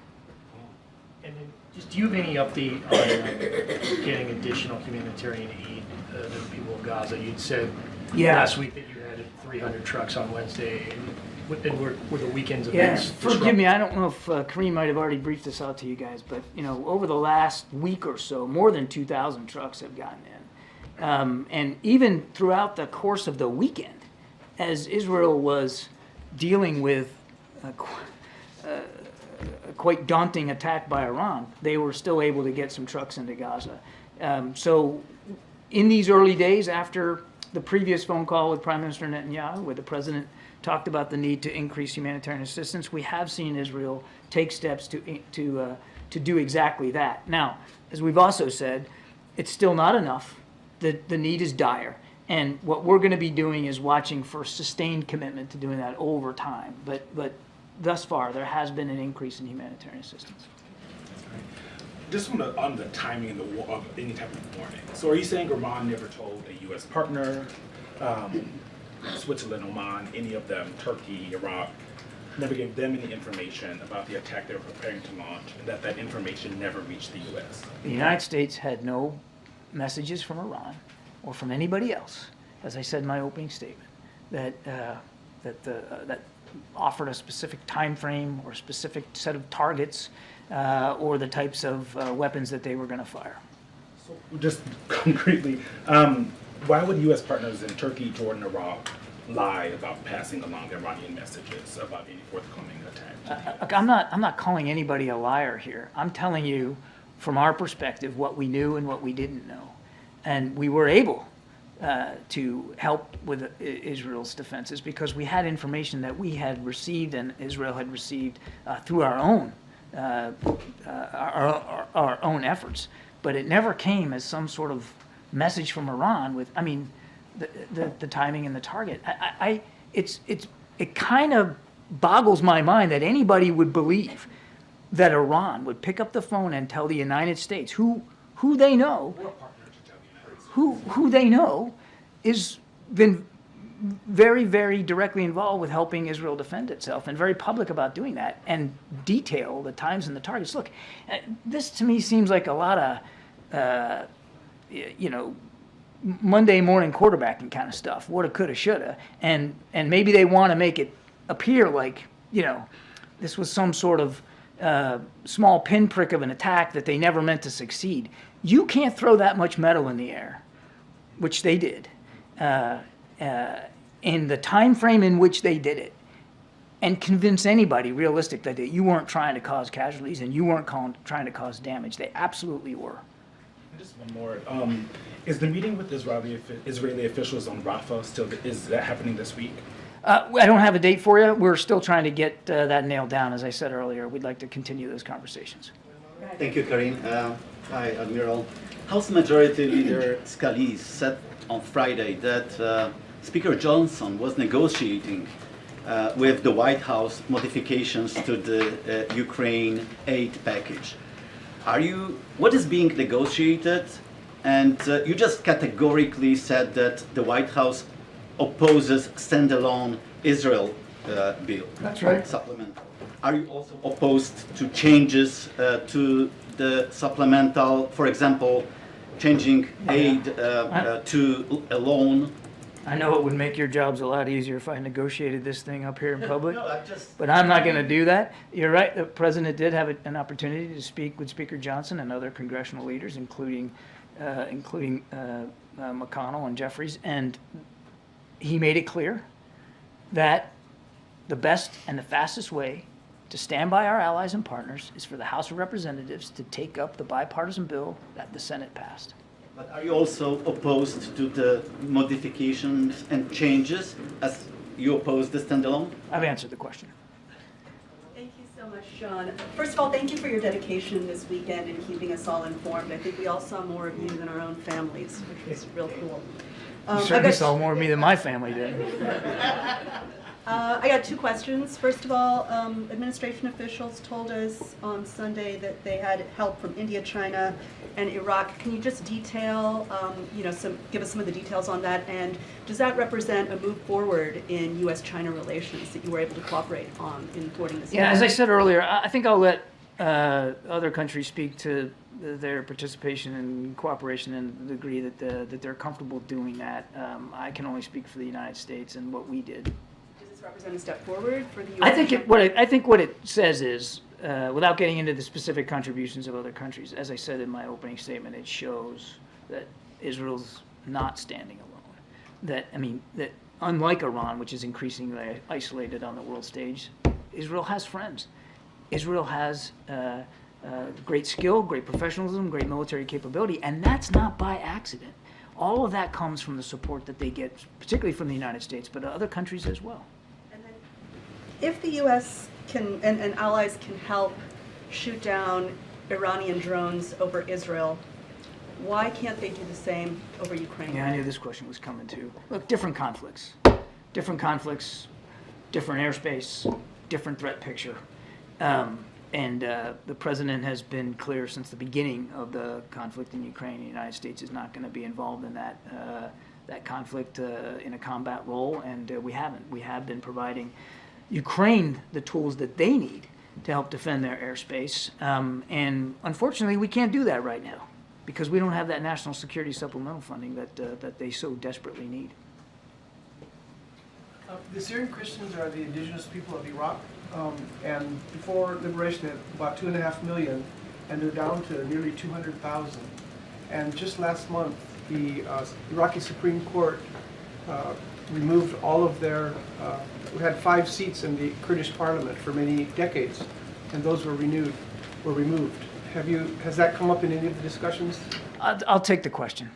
And then, just do you have any update on getting additional humanitarian aid to the people of Gaza? You'd said last week that you had 300 trucks on Wednesday. And were the weekend's events Forgive me, I don't know if Karine might have already briefed this out to you guys, but over the last week or so, more than 2,000 trucks have gotten in. And even throughout the course of the weekend, as Israel was dealing with a quite daunting attack by Iran, they were still able to get some trucks into Gaza. So in these early days after the previous phone call with Prime Minister Netanyahu, where the president talked about the need to increase humanitarian assistance, we have seen Israel take steps to do exactly that. Now, as we've also said, it's still not enough. The need is dire. And what we're going to be doing is watching for sustained commitment to doing that over time. But thus far, there has been an increase in humanitarian assistance. Just on the timing of any type of warning. So are you saying Iran never told a U.S. partner, Switzerland, Oman, any of them, Turkey, Iraq, never gave them any information about the attack they were preparing to launch, and that information never reached the U.S.? The United States had no messages from Iran or from anybody else, as I said in my opening statement, that offered a specific time frame or a specific set of targets or the types of weapons that they were going to fire. So just concretely, why would U.S. partners in Turkey, Jordan, Iraq lie about passing along Iranian messages about any forthcoming attack? Look, I'm not calling anybody a liar here. I'm telling you, from our perspective, what we knew and what we didn't know, and we were able to help with Israel's defenses because we had information that we had received and Israel had received through our own efforts. But it never came as some sort of message from Iran with, the timing and the target. It kind of boggles my mind that anybody would believe that Iran would pick up the phone and tell the United States, who they know, who they know is been very, very directly involved with helping Israel defend itself and very public about doing that and detail the times and the targets. Look, this to me seems like a lot of, Monday morning quarterbacking kind of stuff, woulda, coulda, shoulda, and maybe they want to make it appear like, this was some sort of small pinprick of an attack that they never meant to succeed. You can't throw that much metal in the air, which they did, in the time frame in which they did it, and convince anybody realistic that you weren't trying to cause casualties and you weren't trying to cause damage. They absolutely were. Just one more. Is the meeting with Israeli officials on Rafah is that happening this week? I don't have a date for you. We're still trying to get that nailed down. As I said earlier, we'd like to continue those conversations. Thank you, Karine. Hi, Admiral. House Majority Leader Scalise said on Friday that Speaker Johnson was negotiating with the White House modifications to the Ukraine aid package. What is being negotiated? And you just categorically said that the White House opposes standalone Israel bill. That's right. Supplemental. Are you also opposed to changes to the supplemental, for example, changing aid to a loan? I know it would make your jobs a lot easier if I negotiated this thing up here in public, No, but I'm not going to do that. You're right, the president did have an opportunity to speak with Speaker Johnson and other congressional leaders, including McConnell and Jeffries, and he made it clear that the best and the fastest way to stand by our allies and partners is for the House of Representatives to take up the bipartisan bill that the Senate passed. But are you also opposed to the modifications and changes as you oppose the standalone? I've answered the question. Thank you so much, Sean. First of all, thank you for your dedication this weekend and keeping us all informed. I think we all saw more of you than our own families, which was real cool. You certainly saw more of me than my family did. I got two questions. First of all, administration officials told us on Sunday that they had help from India, China, and Iraq. Can you just detail, give us some of the details on that? And does that represent a move forward in U.S.-China relations that you were able to cooperate on in thwarting this? Yeah, as I said earlier, I think I'll let other countries speak to their participation and cooperation and the degree that they're comfortable doing that. I can only speak for the United States and what we did. Represent a step forward for the U.S.? I think what it says is, without getting into the specific contributions of other countries, as I said in my opening statement, it shows that Israel's not standing alone. That unlike Iran, which is increasingly isolated on the world stage, Israel has friends. Israel has great skill, great professionalism, great military capability, and that's not by accident. All of that comes from the support that they get, particularly from the United States, but other countries as well. If the U.S. and allies can help shoot down Iranian drones over Israel, why can't they do the same over Ukraine? Yeah, I knew this question was coming too. Look, different conflicts, different airspace, different threat picture. The president has been clear since the beginning of the conflict in Ukraine. The United States is not going to be involved in that conflict in a combat role, and we haven't. We have been providing Ukraine the tools that they need to help defend their airspace. And unfortunately, we can't do that right now because we don't have that national security supplemental funding that they so desperately need. The Syrian Christians are the indigenous people of Iraq, and before liberation, they had about 2.5 million, and they're down to nearly 200,000. And just last month, the Iraqi Supreme Court removed all of their, we had 5 seats in the Kurdish parliament for many decades, and those were removed. Has that come up in any of the discussions? I'll take the question.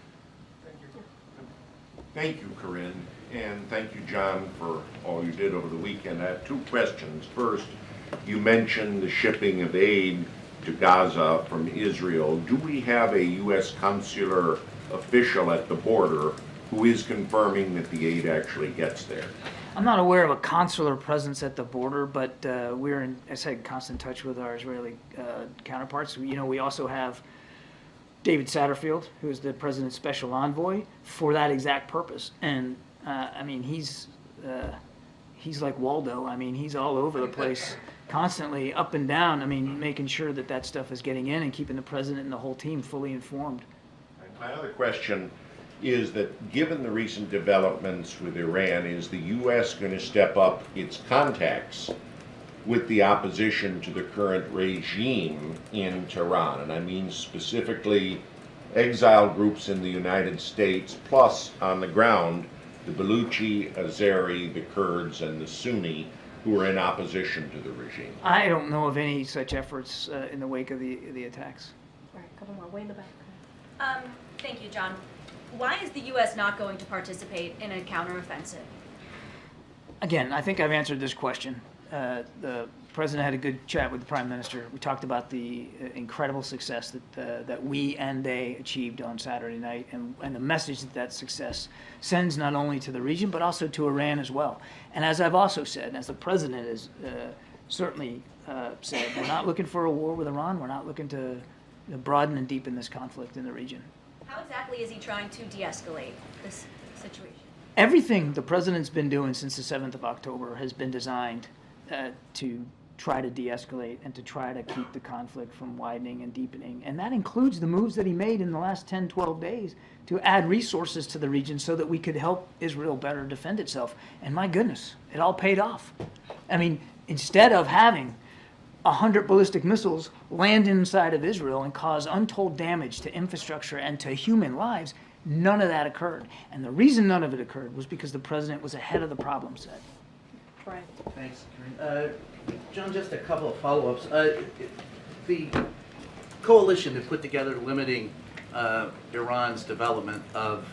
Thank you, Karine, and thank you, John, for all you did over the weekend. I have 2 questions. First, you mentioned the shipping of aid to Gaza from Israel. Do we have a U.S. consular official at the border who is confirming that the aid actually gets there? I'm not aware of a consular presence at the border, but we're in, as I said, constant touch with our Israeli counterparts. We also have David Satterfield, who is the president's special envoy for that exact purpose. And he's like Waldo. He's all over the place, constantly up and down. Making sure that stuff is getting in and keeping the president and the whole team fully informed. My other question is that given the recent developments with Iran, is the U.S. going to step up its contacts with the opposition to the current regime in Tehran? And I mean specifically exile groups in the United States, plus on the ground, the Baluchi, Azeri, the Kurds, and the Sunni, who are in opposition to the regime. I don't know of any such efforts in the wake of the attacks. All right, a couple more, way in the back. Thank you, John. Why is the U.S. not going to participate in a counteroffensive? Again, I think I've answered this question. The president had a good chat with the prime minister. We talked about the incredible success that we and they achieved on Saturday night, and the message that success sends not only to the region but also to Iran as well. And as I've also said, as the president has certainly said, we're not looking for a war with Iran. We're not looking to broaden and deepen this conflict in the region. How exactly is he trying to de-escalate this situation? Everything the president's been doing since the 7th of October has been designed to try to de-escalate and to try to keep the conflict from widening and deepening. And that includes the moves that he made in the last 10, 12 days to add resources to the region so that we could help Israel better defend itself. And my goodness, it all paid off. Instead of having 100 ballistic missiles land inside of Israel and cause untold damage to infrastructure and to human lives, none of that occurred. And the reason none of it occurred was because the president was ahead of the problem set. Brian. Thanks, Karine. John, just a couple of follow-ups. The coalition that put together limiting Iran's development of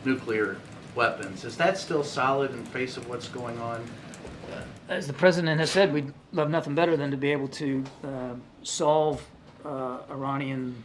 nuclear weapons, is that still solid in face of what's going on? As the president has said, we'd love nothing better than to be able to solve Iranian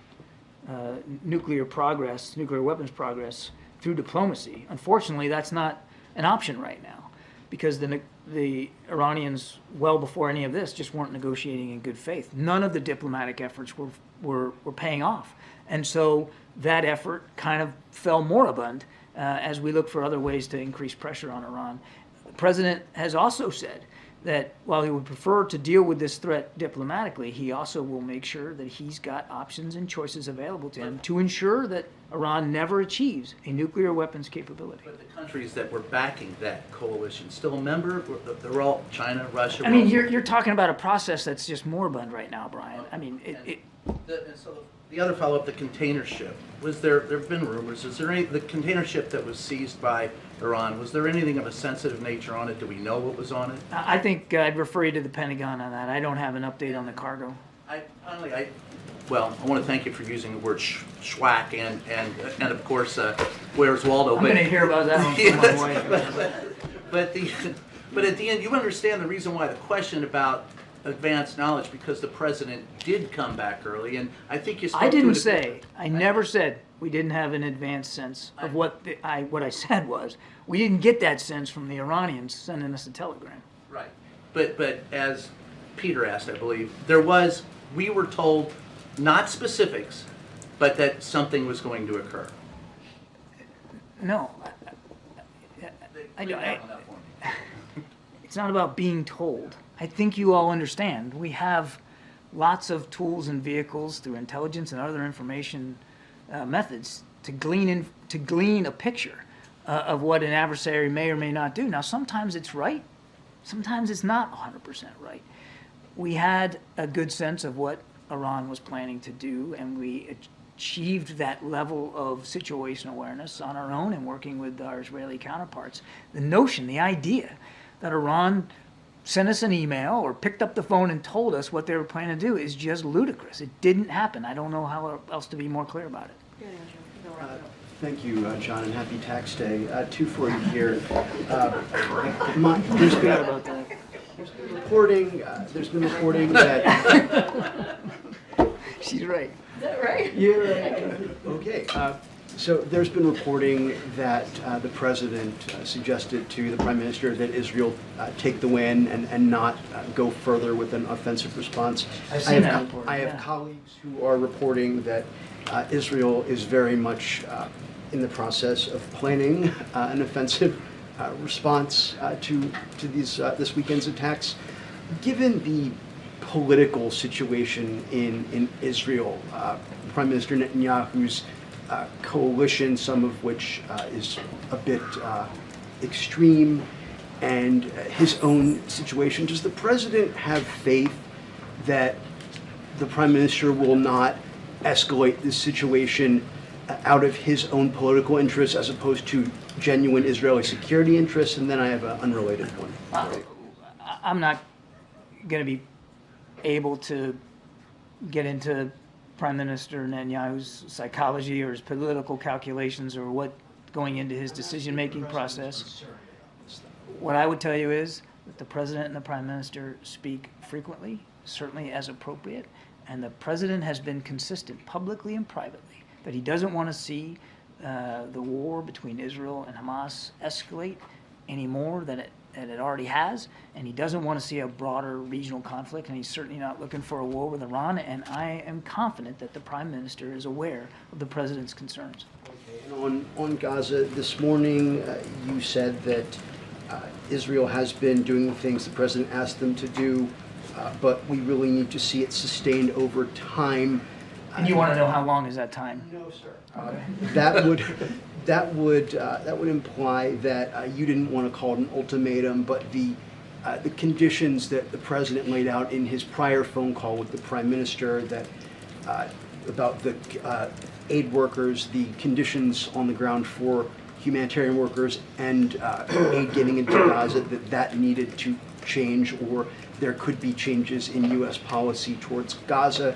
nuclear weapons progress through diplomacy. Unfortunately, that's not an option right now. because the Iranians, well before any of this, just weren't negotiating in good faith. None of the diplomatic efforts were paying off. And so that effort kind of fell moribund as we look for other ways to increase pressure on Iran. The president has also said that while he would prefer to deal with this threat diplomatically, he also will make sure that he's got options and choices available to him to ensure that Iran never achieves a nuclear weapons capability. But the countries that were backing that coalition still a member? They're all China, Russia. I mean, you're talking about a process that's just moribund right now, Brian. I mean, The other follow-up, the container ship. There have been rumors. Is there the container ship that was seized by Iran, was there anything of a sensitive nature on it? Do we know what was on it? I think I'd refer you to the Pentagon on that. I don't have an update on the cargo. I want to thank you for using the word schwack and of course, Where's Waldo? I'm going to hear about that one from my wife. But at the end, you understand the reason why the question about advanced knowledge, because the president did come back early, and I think you spoke I never said we didn't have an advanced sense of what I said was, we didn't get that sense from the Iranians sending us a telegram. Right. But as Peter asked, I believe, we were told, not specifics, but that something was going to occur. No. It's not about being told. I think you all understand. We have lots of tools and vehicles through intelligence and other information methods to glean a picture of what an adversary may or may not do. Now, sometimes it's right. Sometimes it's not 100% right. We had a good sense of what Iran was planning to do, and we achieved that level of situational awareness on our own and working with our Israeli counterparts. The idea that Iran sent us an email or picked up the phone and told us what they were planning to do is just ludicrous. It didn't happen. I don't know how else to be more clear about it. Thank you, John, and happy tax day. Two for you here. There's been reporting that... She's right. Is that right? You're right. Okay. So there's been reporting that the president suggested to the prime minister that Israel take the win and not go further with an offensive response. I've seen that report. I have colleagues who are reporting that Israel is very much in the process of planning an offensive response to this weekend's attacks. Given the political situation in Israel, Prime Minister Netanyahu's coalition, some of which is a bit extreme, and his own situation, does the president have faith that the prime minister will not escalate this situation out of his own political interests as opposed to genuine Israeli security interests? And then I have an unrelated one. I'm not going to be able to get into Prime Minister Netanyahu's psychology or his political calculations or what going into his decision-making process. What I would tell you is that the president and the prime minister speak frequently, certainly as appropriate, and the president has been consistent publicly and privately that he doesn't want to see the war between Israel and Hamas escalate any more than it already has, and he doesn't want to see a broader regional conflict, and he's certainly not looking for a war with Iran, and I am confident that the prime minister is aware of the president's concerns. Okay. And on Gaza, this morning you said that Israel has been doing the things the president asked them to do, but we really need to see it sustained over time. And you want to know how long is that time? No, sir. That would imply that you didn't want to call it an ultimatum, but the conditions that the president laid out in his prior phone call with the prime minister that about the aid workers, the conditions on the ground for humanitarian workers and aid getting into Gaza, that needed to change, or there could be changes in U.S. policy towards Gaza.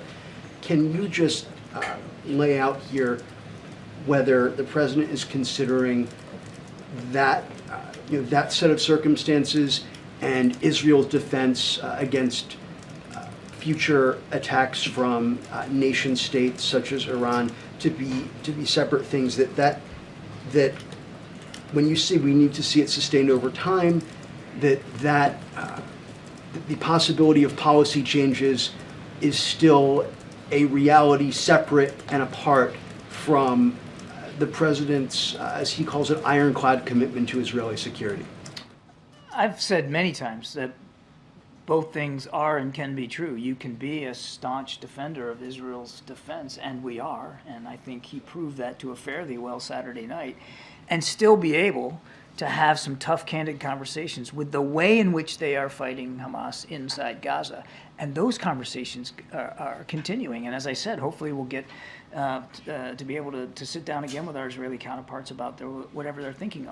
Can you just lay out here whether the president is considering that that set of circumstances and Israel's defense against future attacks from nation states such as Iran to be separate things, that when you say we need to see it sustained over time, that the possibility of policy changes is still a reality separate and apart from the president's, as he calls it, ironclad commitment to Israeli security? I've said many times that both things are and can be true. You can be a staunch defender of Israel's defense, and we are, and I think he proved that to a fairly well Saturday night, and still be able to have some tough, candid conversations with the way in which they are fighting Hamas inside Gaza. And those conversations are continuing. And as I said, hopefully we'll get to be able to sit down again with our Israeli counterparts about whatever their thinking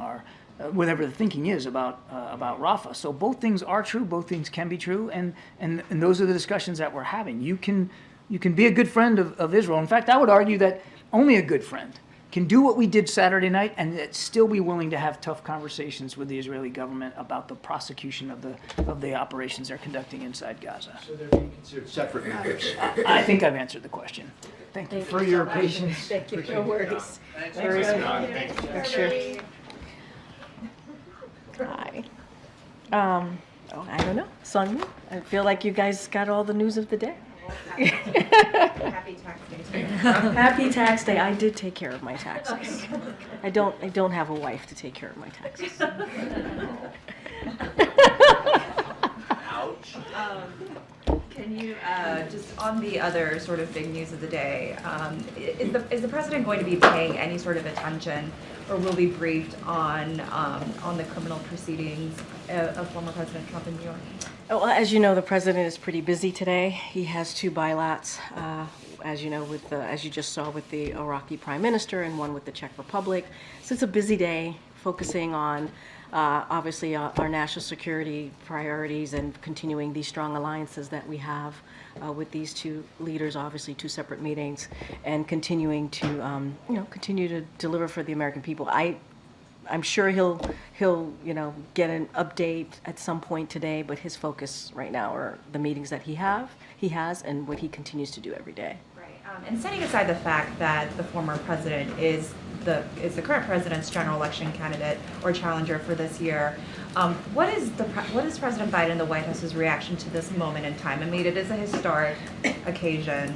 whatever the thinking is about Rafah. So both things are true, both things can be true, and those are the discussions that we're having. You can be a good friend of Israel. In fact, I would argue that only a good friend can do what we did Saturday night and still be willing to have tough conversations with the Israeli government about the prosecution of the operations they're conducting inside Gaza. So they're being considered separate matters. I think I've answered the question. Thank you for your patience. Thank you. No worries. Thanks, John. Thanks. Sure. Hi. I don't know. Sung, I feel like you guys got all the news of the day. Happy tax day. Happy tax day. I did take care of my taxes. I don't have a wife to take care of my taxes. Ouch. Can you, just on the other sort of big news of the day, is the president going to be paying any sort of attention or will be briefed on the criminal proceedings of former President Trump in New York? Well, as you know, the president is pretty busy today. He has 2 bilats, as you know, as you just saw with the Iraqi prime minister and one with the Czech Republic. So it's a busy day focusing on obviously our national security priorities and continuing these strong alliances that we have with these 2 leaders, obviously 2 separate meetings, and continuing to continue to deliver for the American people. I'm sure he'll get an update at some point today, but his focus right now are the meetings that he has and what he continues to do every day. Right. And setting aside the fact that the former president is the current president's general election candidate or challenger for this year, what is President Biden and the White House's reaction to this moment in time? I mean, it is a historic occasion.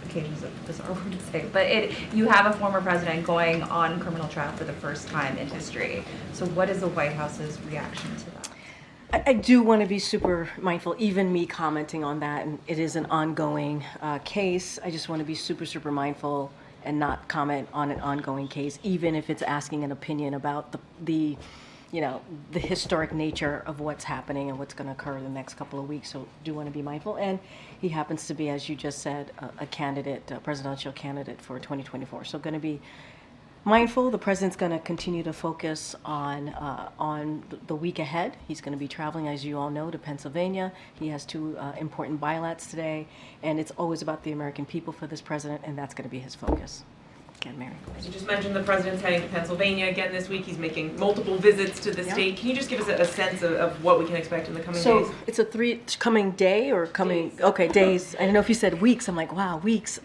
Occasion's a bizarre word to say, but you have a former president going on criminal trial for the first time in history. So what is the White House's reaction to that? I do want to be super mindful, even me commenting on that, and it is an ongoing case. I just want to be super mindful and not comment on an ongoing case, even if it's asking an opinion about the historic nature of what's happening and what's going to occur in the next couple of weeks. So do want to be mindful. And he happens to be, as you just said, a candidate, a presidential candidate for 2024. So going to be mindful. The president's going to continue to focus on the week ahead. He's going to be traveling, as you all know, to Pennsylvania. He has 2 important bilats today, and it's always about the American people for this president, and that's going to be his focus. Again, Mary. As you just mentioned, the president's heading to Pennsylvania again this week. He's making multiple visits to the state. Can you just give us a sense of what we can expect in the coming days? So it's a coming day or coming, days. Okay, days. I don't know if you said weeks. I'm like, wow, weeks.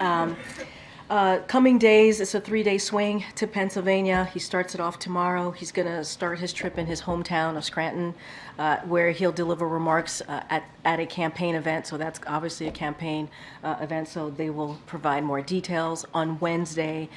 Coming days, it's a 3-day swing to Pennsylvania. He starts it off tomorrow. He's going to start his trip in his hometown of Scranton, where he'll deliver remarks at a campaign event. So that's obviously a campaign event, so they will provide more details. On Wednesday,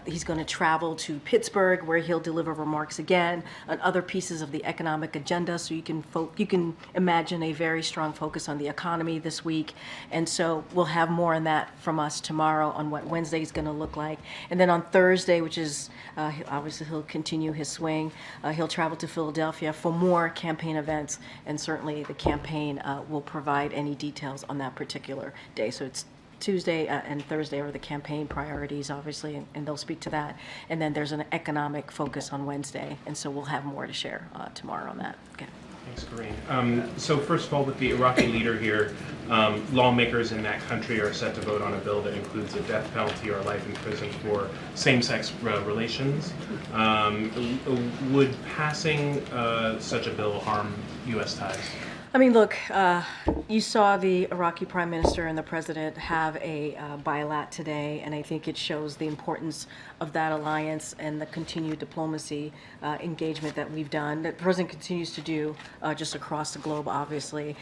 he's going to travel to Pittsburgh, where he'll deliver remarks again on other pieces of the economic agenda. So you can imagine a very strong focus on the economy this week. And so we'll have more on that from us tomorrow on what Wednesday is going to look like. And then on Thursday, which is obviously he'll continue his swing, he'll travel to Philadelphia for more campaign events, and certainly the campaign will provide any details on that particular day. So it's Tuesday and Thursday are the campaign priorities, obviously, and they'll speak to that. And then there's an economic focus on Wednesday, and so we'll have more to share tomorrow on that. Okay. Thanks, Karine. So first of all, with the Iraqi leader here, lawmakers in that country are set to vote on a bill that includes a death penalty or life in prison for same-sex relations. Would passing such a bill harm U.S. ties? I mean, look, you saw the Iraqi Prime Minister and the President have a bilat today, and I think it shows the importance of that alliance and the continued diplomacy engagement that we've done, that the President continues to do just across the globe, obviously.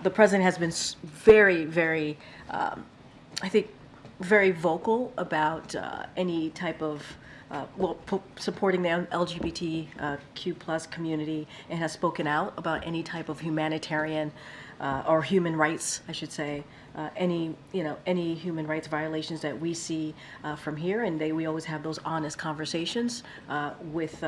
The President has been very, very, I think, very vocal about any type of supporting the LGBTQ plus community, and has spoken out about any type of humanitarian or human rights, I should say, any human rights violations that we see from here, and we always have those honest conversations with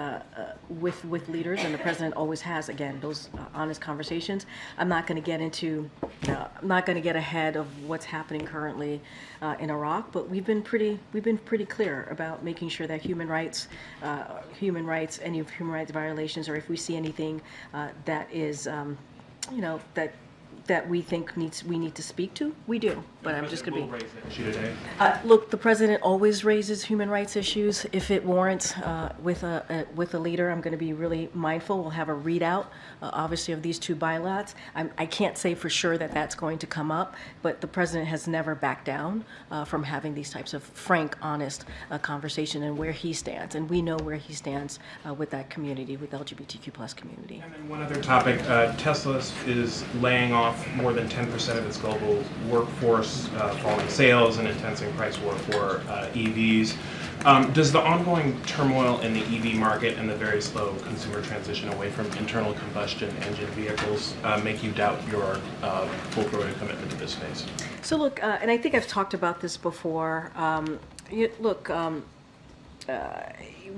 leaders, and the President always has, again, those honest conversations. I'm not going to get into, I'm not going to get ahead of what's happening currently in Iraq, but we've been pretty clear about making sure that any human rights violations, or if we see anything that is, that we think we need to speak to, we do. But I'm just going to be. Look, the President always raises human rights issues if it warrants with a leader. I'm going to be really mindful. We'll have a readout, obviously, of these two bilats. I can't say for sure that that's going to come up, but the President has never backed down from having these types of frank, honest conversation and where he stands, and we know where he stands with that community, with the LGBTQ plus community. And then one other topic: Tesla is laying off more than 10% of its global workforce, falling sales, and intensing price war for EVs. Does the ongoing turmoil in the EV market and the very slow consumer transition away from internal combustion engine vehicles make you doubt your full-throated commitment to this space? So look, and I think I've talked about this before.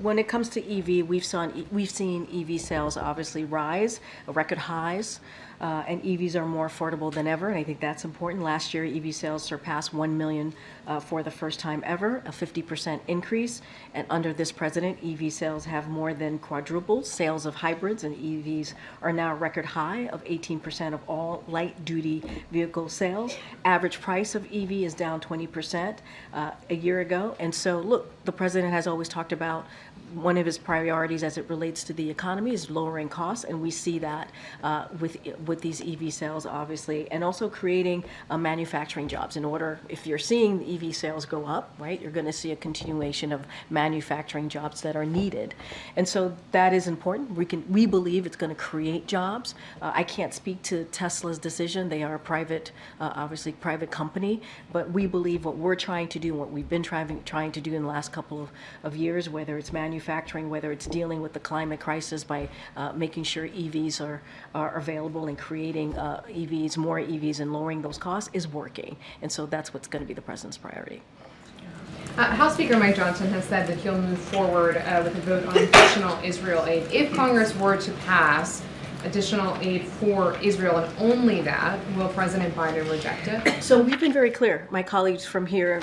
When it comes to EV, we've seen EV sales obviously rise, record highs, and EVs are more affordable than ever, and I think that's important. Last year, EV sales surpassed 1 million for the first time ever, a 50% increase, and under this President, EV sales have more than quadrupled. Sales of hybrids and EVs are now a record high of 18% of all light-duty vehicle sales. Average price of EV is down 20% a year ago, and so look, the President has always talked about one of his priorities as it relates to the economy is lowering costs, and we see that with these EV sales, obviously, and also creating manufacturing jobs. In order, if you're seeing the EV sales go up, right, you're going to see a continuation of manufacturing jobs that are needed, and so that is important. We believe it's going to create jobs. I can't speak to Tesla's decision; they are a private, obviously private company, but we believe what we're trying to do, what we've been trying to do in the last couple of years, whether it's manufacturing, whether it's dealing with the climate crisis by making sure EVs are available and creating more EVs and lowering those costs, is working. And so that's what's going to be the President's priority. House Speaker Mike Johnson has said that he'll move forward with a vote on additional Israel aid. If Congress were to pass additional aid for Israel and only that, will President Biden reject it? So we've been very clear, my colleagues from here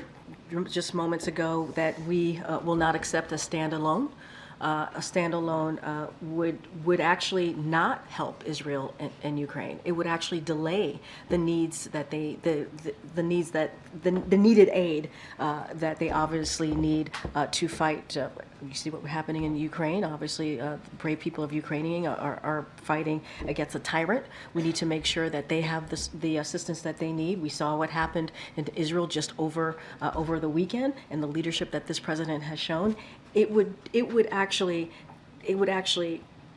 just moments ago, that we will not accept a standalone. A standalone would actually not help Israel and Ukraine. It would actually delay the needs that the needed aid that they obviously need to fight. You see what's happening in Ukraine. Obviously, the brave people of Ukraine are fighting against a tyrant. We need to make sure that they have the assistance that they need. We saw what happened in Israel just over the weekend, and the leadership that this President has shown. It would actually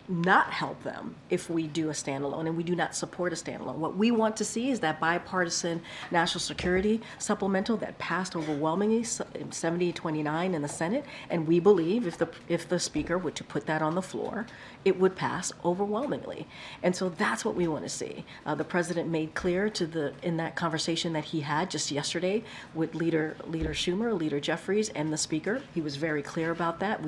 not help them if we do a standalone, and we do not support a standalone. What we want to see is that bipartisan national security supplemental that passed overwhelmingly 70-29 in the Senate, and we believe if the Speaker were to put that on the floor, it would pass overwhelmingly. And so that's what we want to see. The President made clear in that conversation that he had just yesterday with Leader Schumer, Leader Jeffries, and the Speaker. He was very clear about that.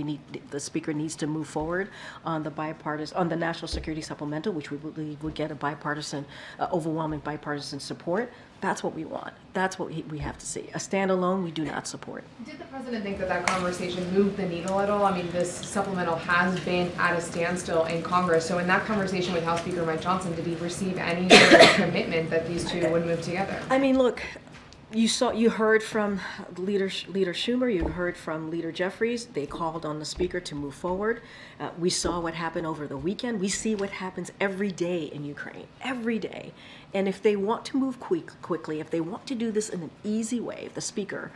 The Speaker needs to move forward on the national security supplemental, which we believe would get a overwhelming bipartisan support. That's what we want. That's what we have to see. A standalone, we do not support. Did the President think that conversation moved the needle at all? I mean, this supplemental has been at a standstill in Congress. So in that conversation with House Speaker Mike Johnson, did he receive any sort of commitment that these two would move together? I mean, look, You heard from Leader Schumer, you heard from Leader Jeffries. They called on the Speaker to move forward. We saw what happened over the weekend. We see what happens every day in Ukraine, every day. And if they want to move quickly, if they want to do this in an easy way, if the Speaker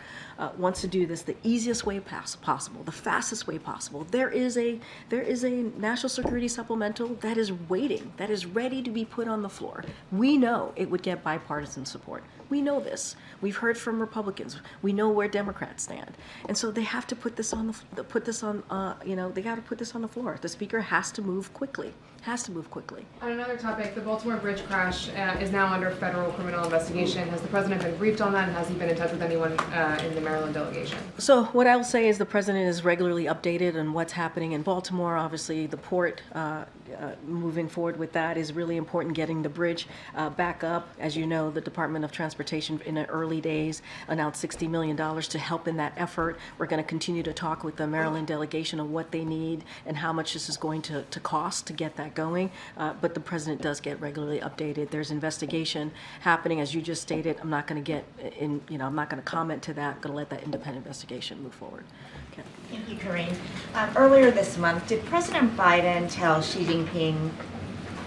wants to do this the easiest way possible, the fastest way possible, there is a national security supplemental that is waiting, that is ready to be put on the floor. We know it would get bipartisan support. We know this. We've heard from Republicans. We know where Democrats stand, and so they have to put this on they got to put this on the floor. The Speaker has to move quickly. On another topic, the Baltimore bridge crash is now under federal criminal investigation. Has the president been briefed on that, and has he been in touch with anyone in the Maryland delegation? So what I will say is the president is regularly updated on what's happening in Baltimore. Obviously, the port, moving forward with that is really important, getting the bridge back up. As you know, the Department of Transportation in the early days announced $60 million to help in that effort. We're going to continue to talk with the Maryland delegation on what they need and how much this is going to cost to get that going. But the president does get regularly updated. There's investigation happening, as you just stated. I'm not going to get in, I'm not going to comment to that. I'm going to let that independent investigation move forward. Okay. Thank you, Karine. Earlier this month, did President Biden tell Xi Jinping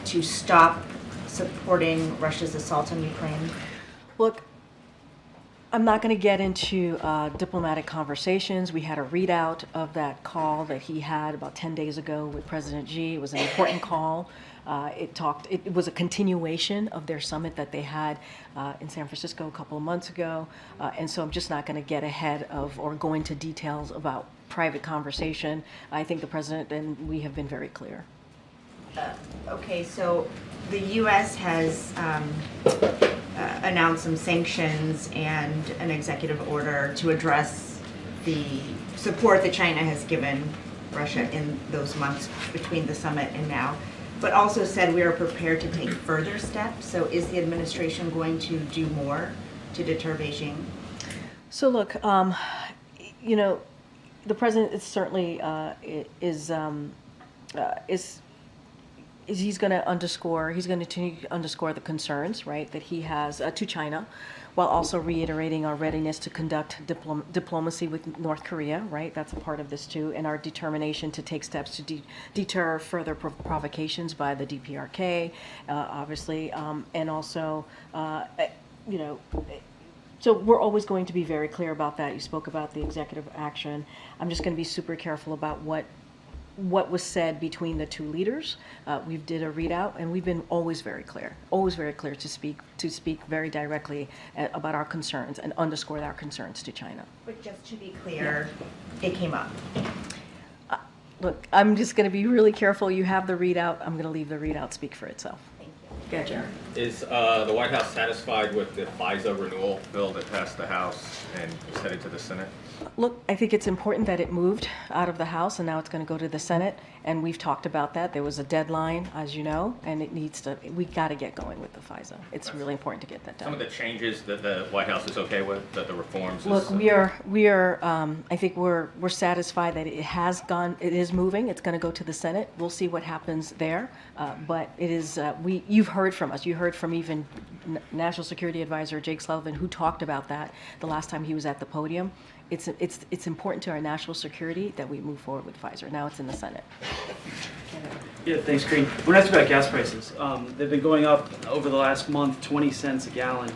to stop supporting Russia's assault on Ukraine? Look, I'm not going to get into diplomatic conversations. We had a readout of that call that he had about 10 days ago with President Xi. It was an important call. It was a continuation of their summit that they had in San Francisco a couple of months ago. And so I'm just not going to get ahead of or go into details about private conversation. I think the president and we have been very clear. Okay, so the U.S. has announced some sanctions and an executive order to address the support that China has given Russia in those months between the summit and now, but also said we are prepared to take further steps. So is the administration going to do more to deter Beijing? So look, the president is certainly he's going to continue to underscore the concerns, right, that he has to China, while also reiterating our readiness to conduct diplomacy with North Korea, right? That's a part of this too, and our determination to take steps to deter further provocations by the DPRK, obviously, and also, so we're always going to be very clear about that. You spoke about the executive action. I'm just going to be super careful about what was said between the two leaders. We did a readout, and we've been always very clear to speak very directly about our concerns and underscore our concerns to China. But just to be clear, it came up. Look, I'm just going to be really careful. You have the readout. I'm going to leave the readout speak for itself. Thank you. Go ahead, Jared. Is the White House satisfied with the FISA renewal bill that passed the House and is headed to the Senate? Look, I think it's important that it moved out of the House and now it's going to go to the Senate, and we've talked about that. There was a deadline, as you know, and we got to get going with the FISA. It's really important to get that done. Some of the changes that the White House is okay with, the reforms. Look, we are. I think we're satisfied that it is moving. It's going to go to the Senate. We'll see what happens there, but it is. You've heard from us. You heard from even National Security Advisor Jake Sullivan, who talked about that the last time he was at the podium. It's important to our national security that we move forward with FISA. Now it's in the Senate. Yeah, thanks, Karine. When I ask about gas prices, they've been going up over the last month, 20 cents a gallon.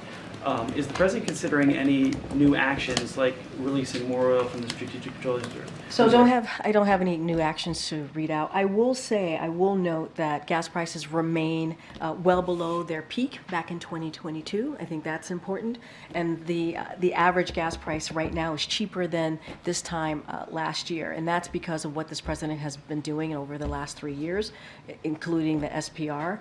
Is the president considering any new actions like releasing more oil from the Strategic Petroleum Reserve? So I don't have any new actions to read out. I will note that gas prices remain well below their peak back in 2022. I think that's important. And the average gas price right now is cheaper than this time last year. And that's because of what this president has been doing over the last 3 years, including the SPR.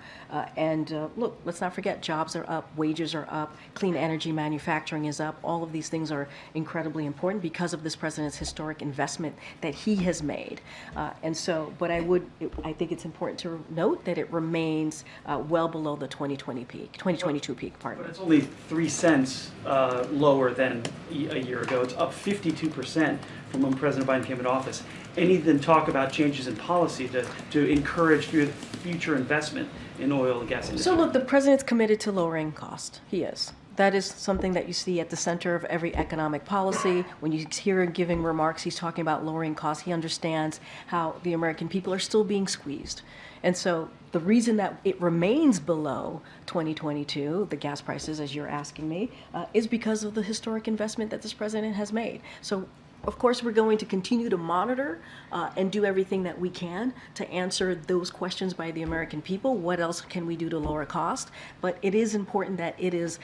Look, let's not forget, jobs are up, wages are up, clean energy manufacturing is up. All of these things are incredibly important because of this president's historic investment that he has made. But I think it's important to note that it remains well below the 2022 peak, pardon me. But it's only 3 cents lower than a year ago. It's up 52% from when President Biden came into office. Any then talk about changes in policy to encourage future investment in oil and gas industry? So look, the president's committed to lowering cost. He is. That is something that you see at the center of every economic policy. When you hear him giving remarks, he's talking about lowering costs. He understands how the American people are still being squeezed. And so the reason that it remains below 2022, the gas prices, as you're asking me, is because of the historic investment that this president has made. So of course, we're going to continue to monitor and do everything that we can to answer those questions by the American people. What else can we do to lower cost? But it is important that it is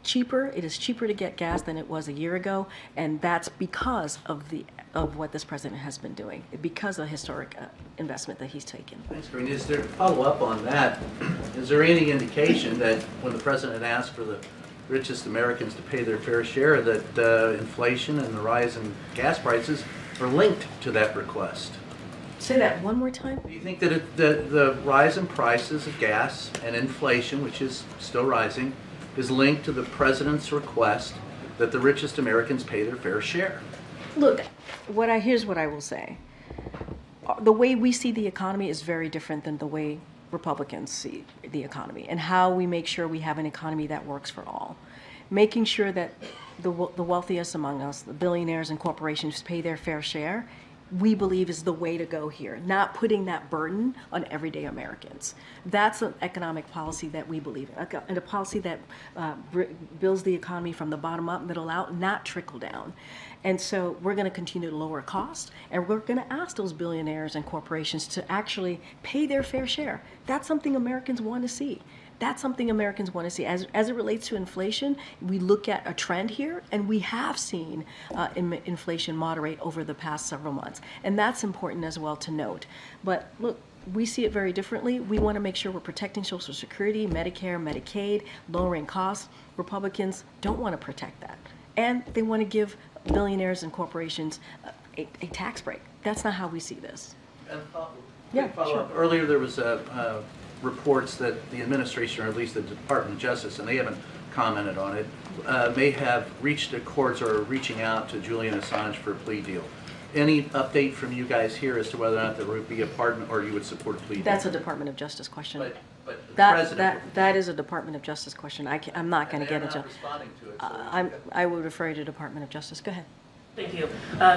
cheaper. It is cheaper to get gas than it was a year ago, and that's because of what this president has been doing, because of historic investment that he's taken. Thanks, Karine. Is there follow up on that? Is there any indication that when the president asked for the richest Americans to pay their fair share, that inflation and the rise in gas prices are linked to that request? Say that one more time. Do you think that the rise in prices of gas and inflation, which is still rising, is linked to the president's request that the richest Americans pay their fair share? Look, here's what I will say. The way we see the economy is very different than the way Republicans see the economy, and how we make sure we have an economy that works for all. Making sure that the wealthiest among us, the billionaires and corporations, pay their fair share, we believe is the way to go here, not putting that burden on everyday Americans. That's an economic policy that we believe in, and a policy that builds the economy from the bottom up, middle out, not trickle down. And so we're going to continue to lower costs, and we're going to ask those billionaires and corporations to actually pay their fair share. That's something Americans want to see. That's something Americans want to see. As it relates to inflation, we look at a trend here, and we have seen inflation moderate over the past several months. And that's important as well to note. But look, we see it very differently. We want to make sure we're protecting Social Security, Medicare, Medicaid, lowering costs. Republicans don't want to protect that. And they want to give billionaires and corporations a tax break. That's not how we see this. Sure. Earlier there was reports that the administration, or at least the Department of Justice, and they haven't commented on it, may have reached accords or are reaching out to Julian Assange for a plea deal. Any update from you guys here as to whether or not there would be a pardon or you would support a plea deal? That's a Department of Justice question. But the president, that is a Department of Justice question. I'm not going to get into. Not responding to it. So I would refer you to Department of Justice. Go ahead. Thank you.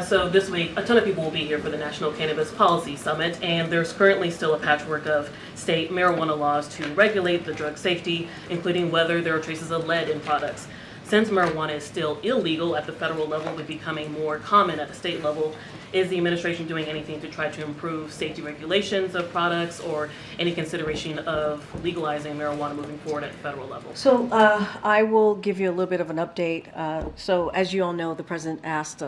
So this week, a ton of people will be here for the National Cannabis Policy Summit, and there's currently still a patchwork of state marijuana laws to regulate the drug safety, including whether there are traces of lead in products. Since marijuana is still illegal at the federal level, but becoming more common at the state level, is the administration doing anything to try to improve safety regulations of products, or any consideration of legalizing marijuana moving forward at the federal level? So I will give you a little bit of an update. So as you all know, the president asked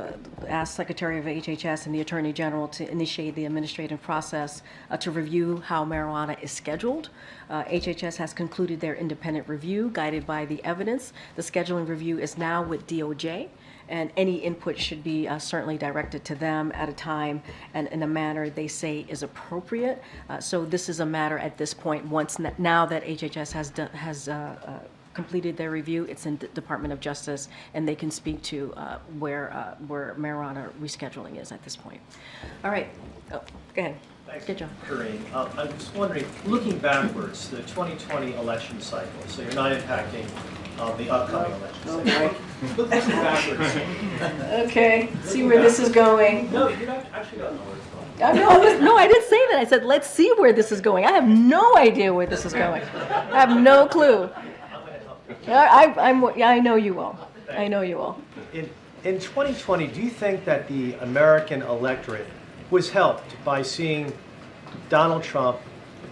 Secretary of HHS and the Attorney General to initiate the administrative process to review how marijuana is scheduled. HHS has concluded their independent review guided by the evidence. The scheduling review is now with DOJ. And any input should be certainly directed to them at a time and in a manner they say is appropriate. So this is a matter at this point, now that HHS has completed their review, it's in the Department of Justice, and they can speak to where marijuana rescheduling is at this point. All right, go ahead. Thanks. Good job. Karine, I'm just wondering, looking backwards, the 2020 election cycle, so you're not impacting the upcoming election cycle. Looking backwards. Okay, see where this is going. No, you actually don't know where it's going. No, I didn't say that. I said, let's see where this is going. I have no idea where this is going. I have no clue. I know you will. I know you will. In 2020, do you think that the American electorate was helped by seeing Donald Trump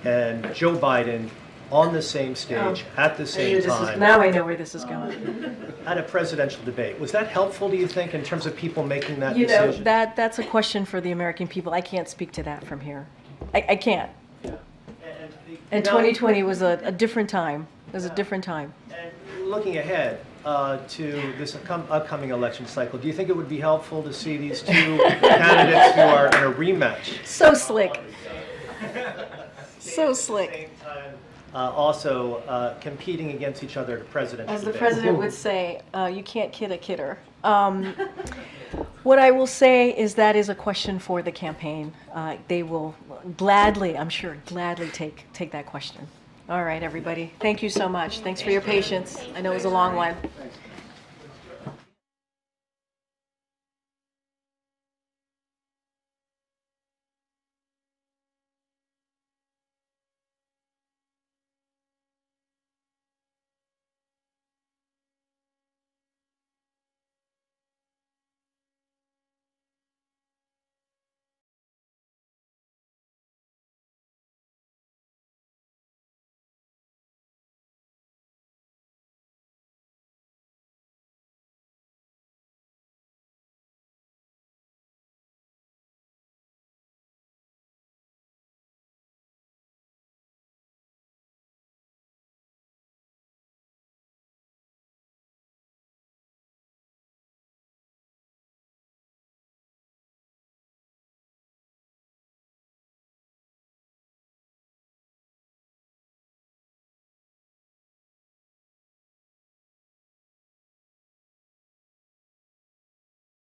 and Joe Biden on the same stage at the same time? Now I know where this is going. At a presidential debate. Was that helpful, do you think, in terms of people making that You know, decision? that's a question for the American people. I can't speak to that from here. I can't. Yeah. And 2020 was a different time. It was a different time. And looking ahead to this upcoming election cycle, do you think it would be helpful to see these two candidates who are in a rematch? So slick. So slick. Also competing against each other at a presidential As the debate. president would say, you can't kid a kidder. What I will say is that is a question for the campaign. They will gladly, I'm sure, gladly take that question. All right, everybody. Thank you so much. Thanks for your patience. I know it was a long one.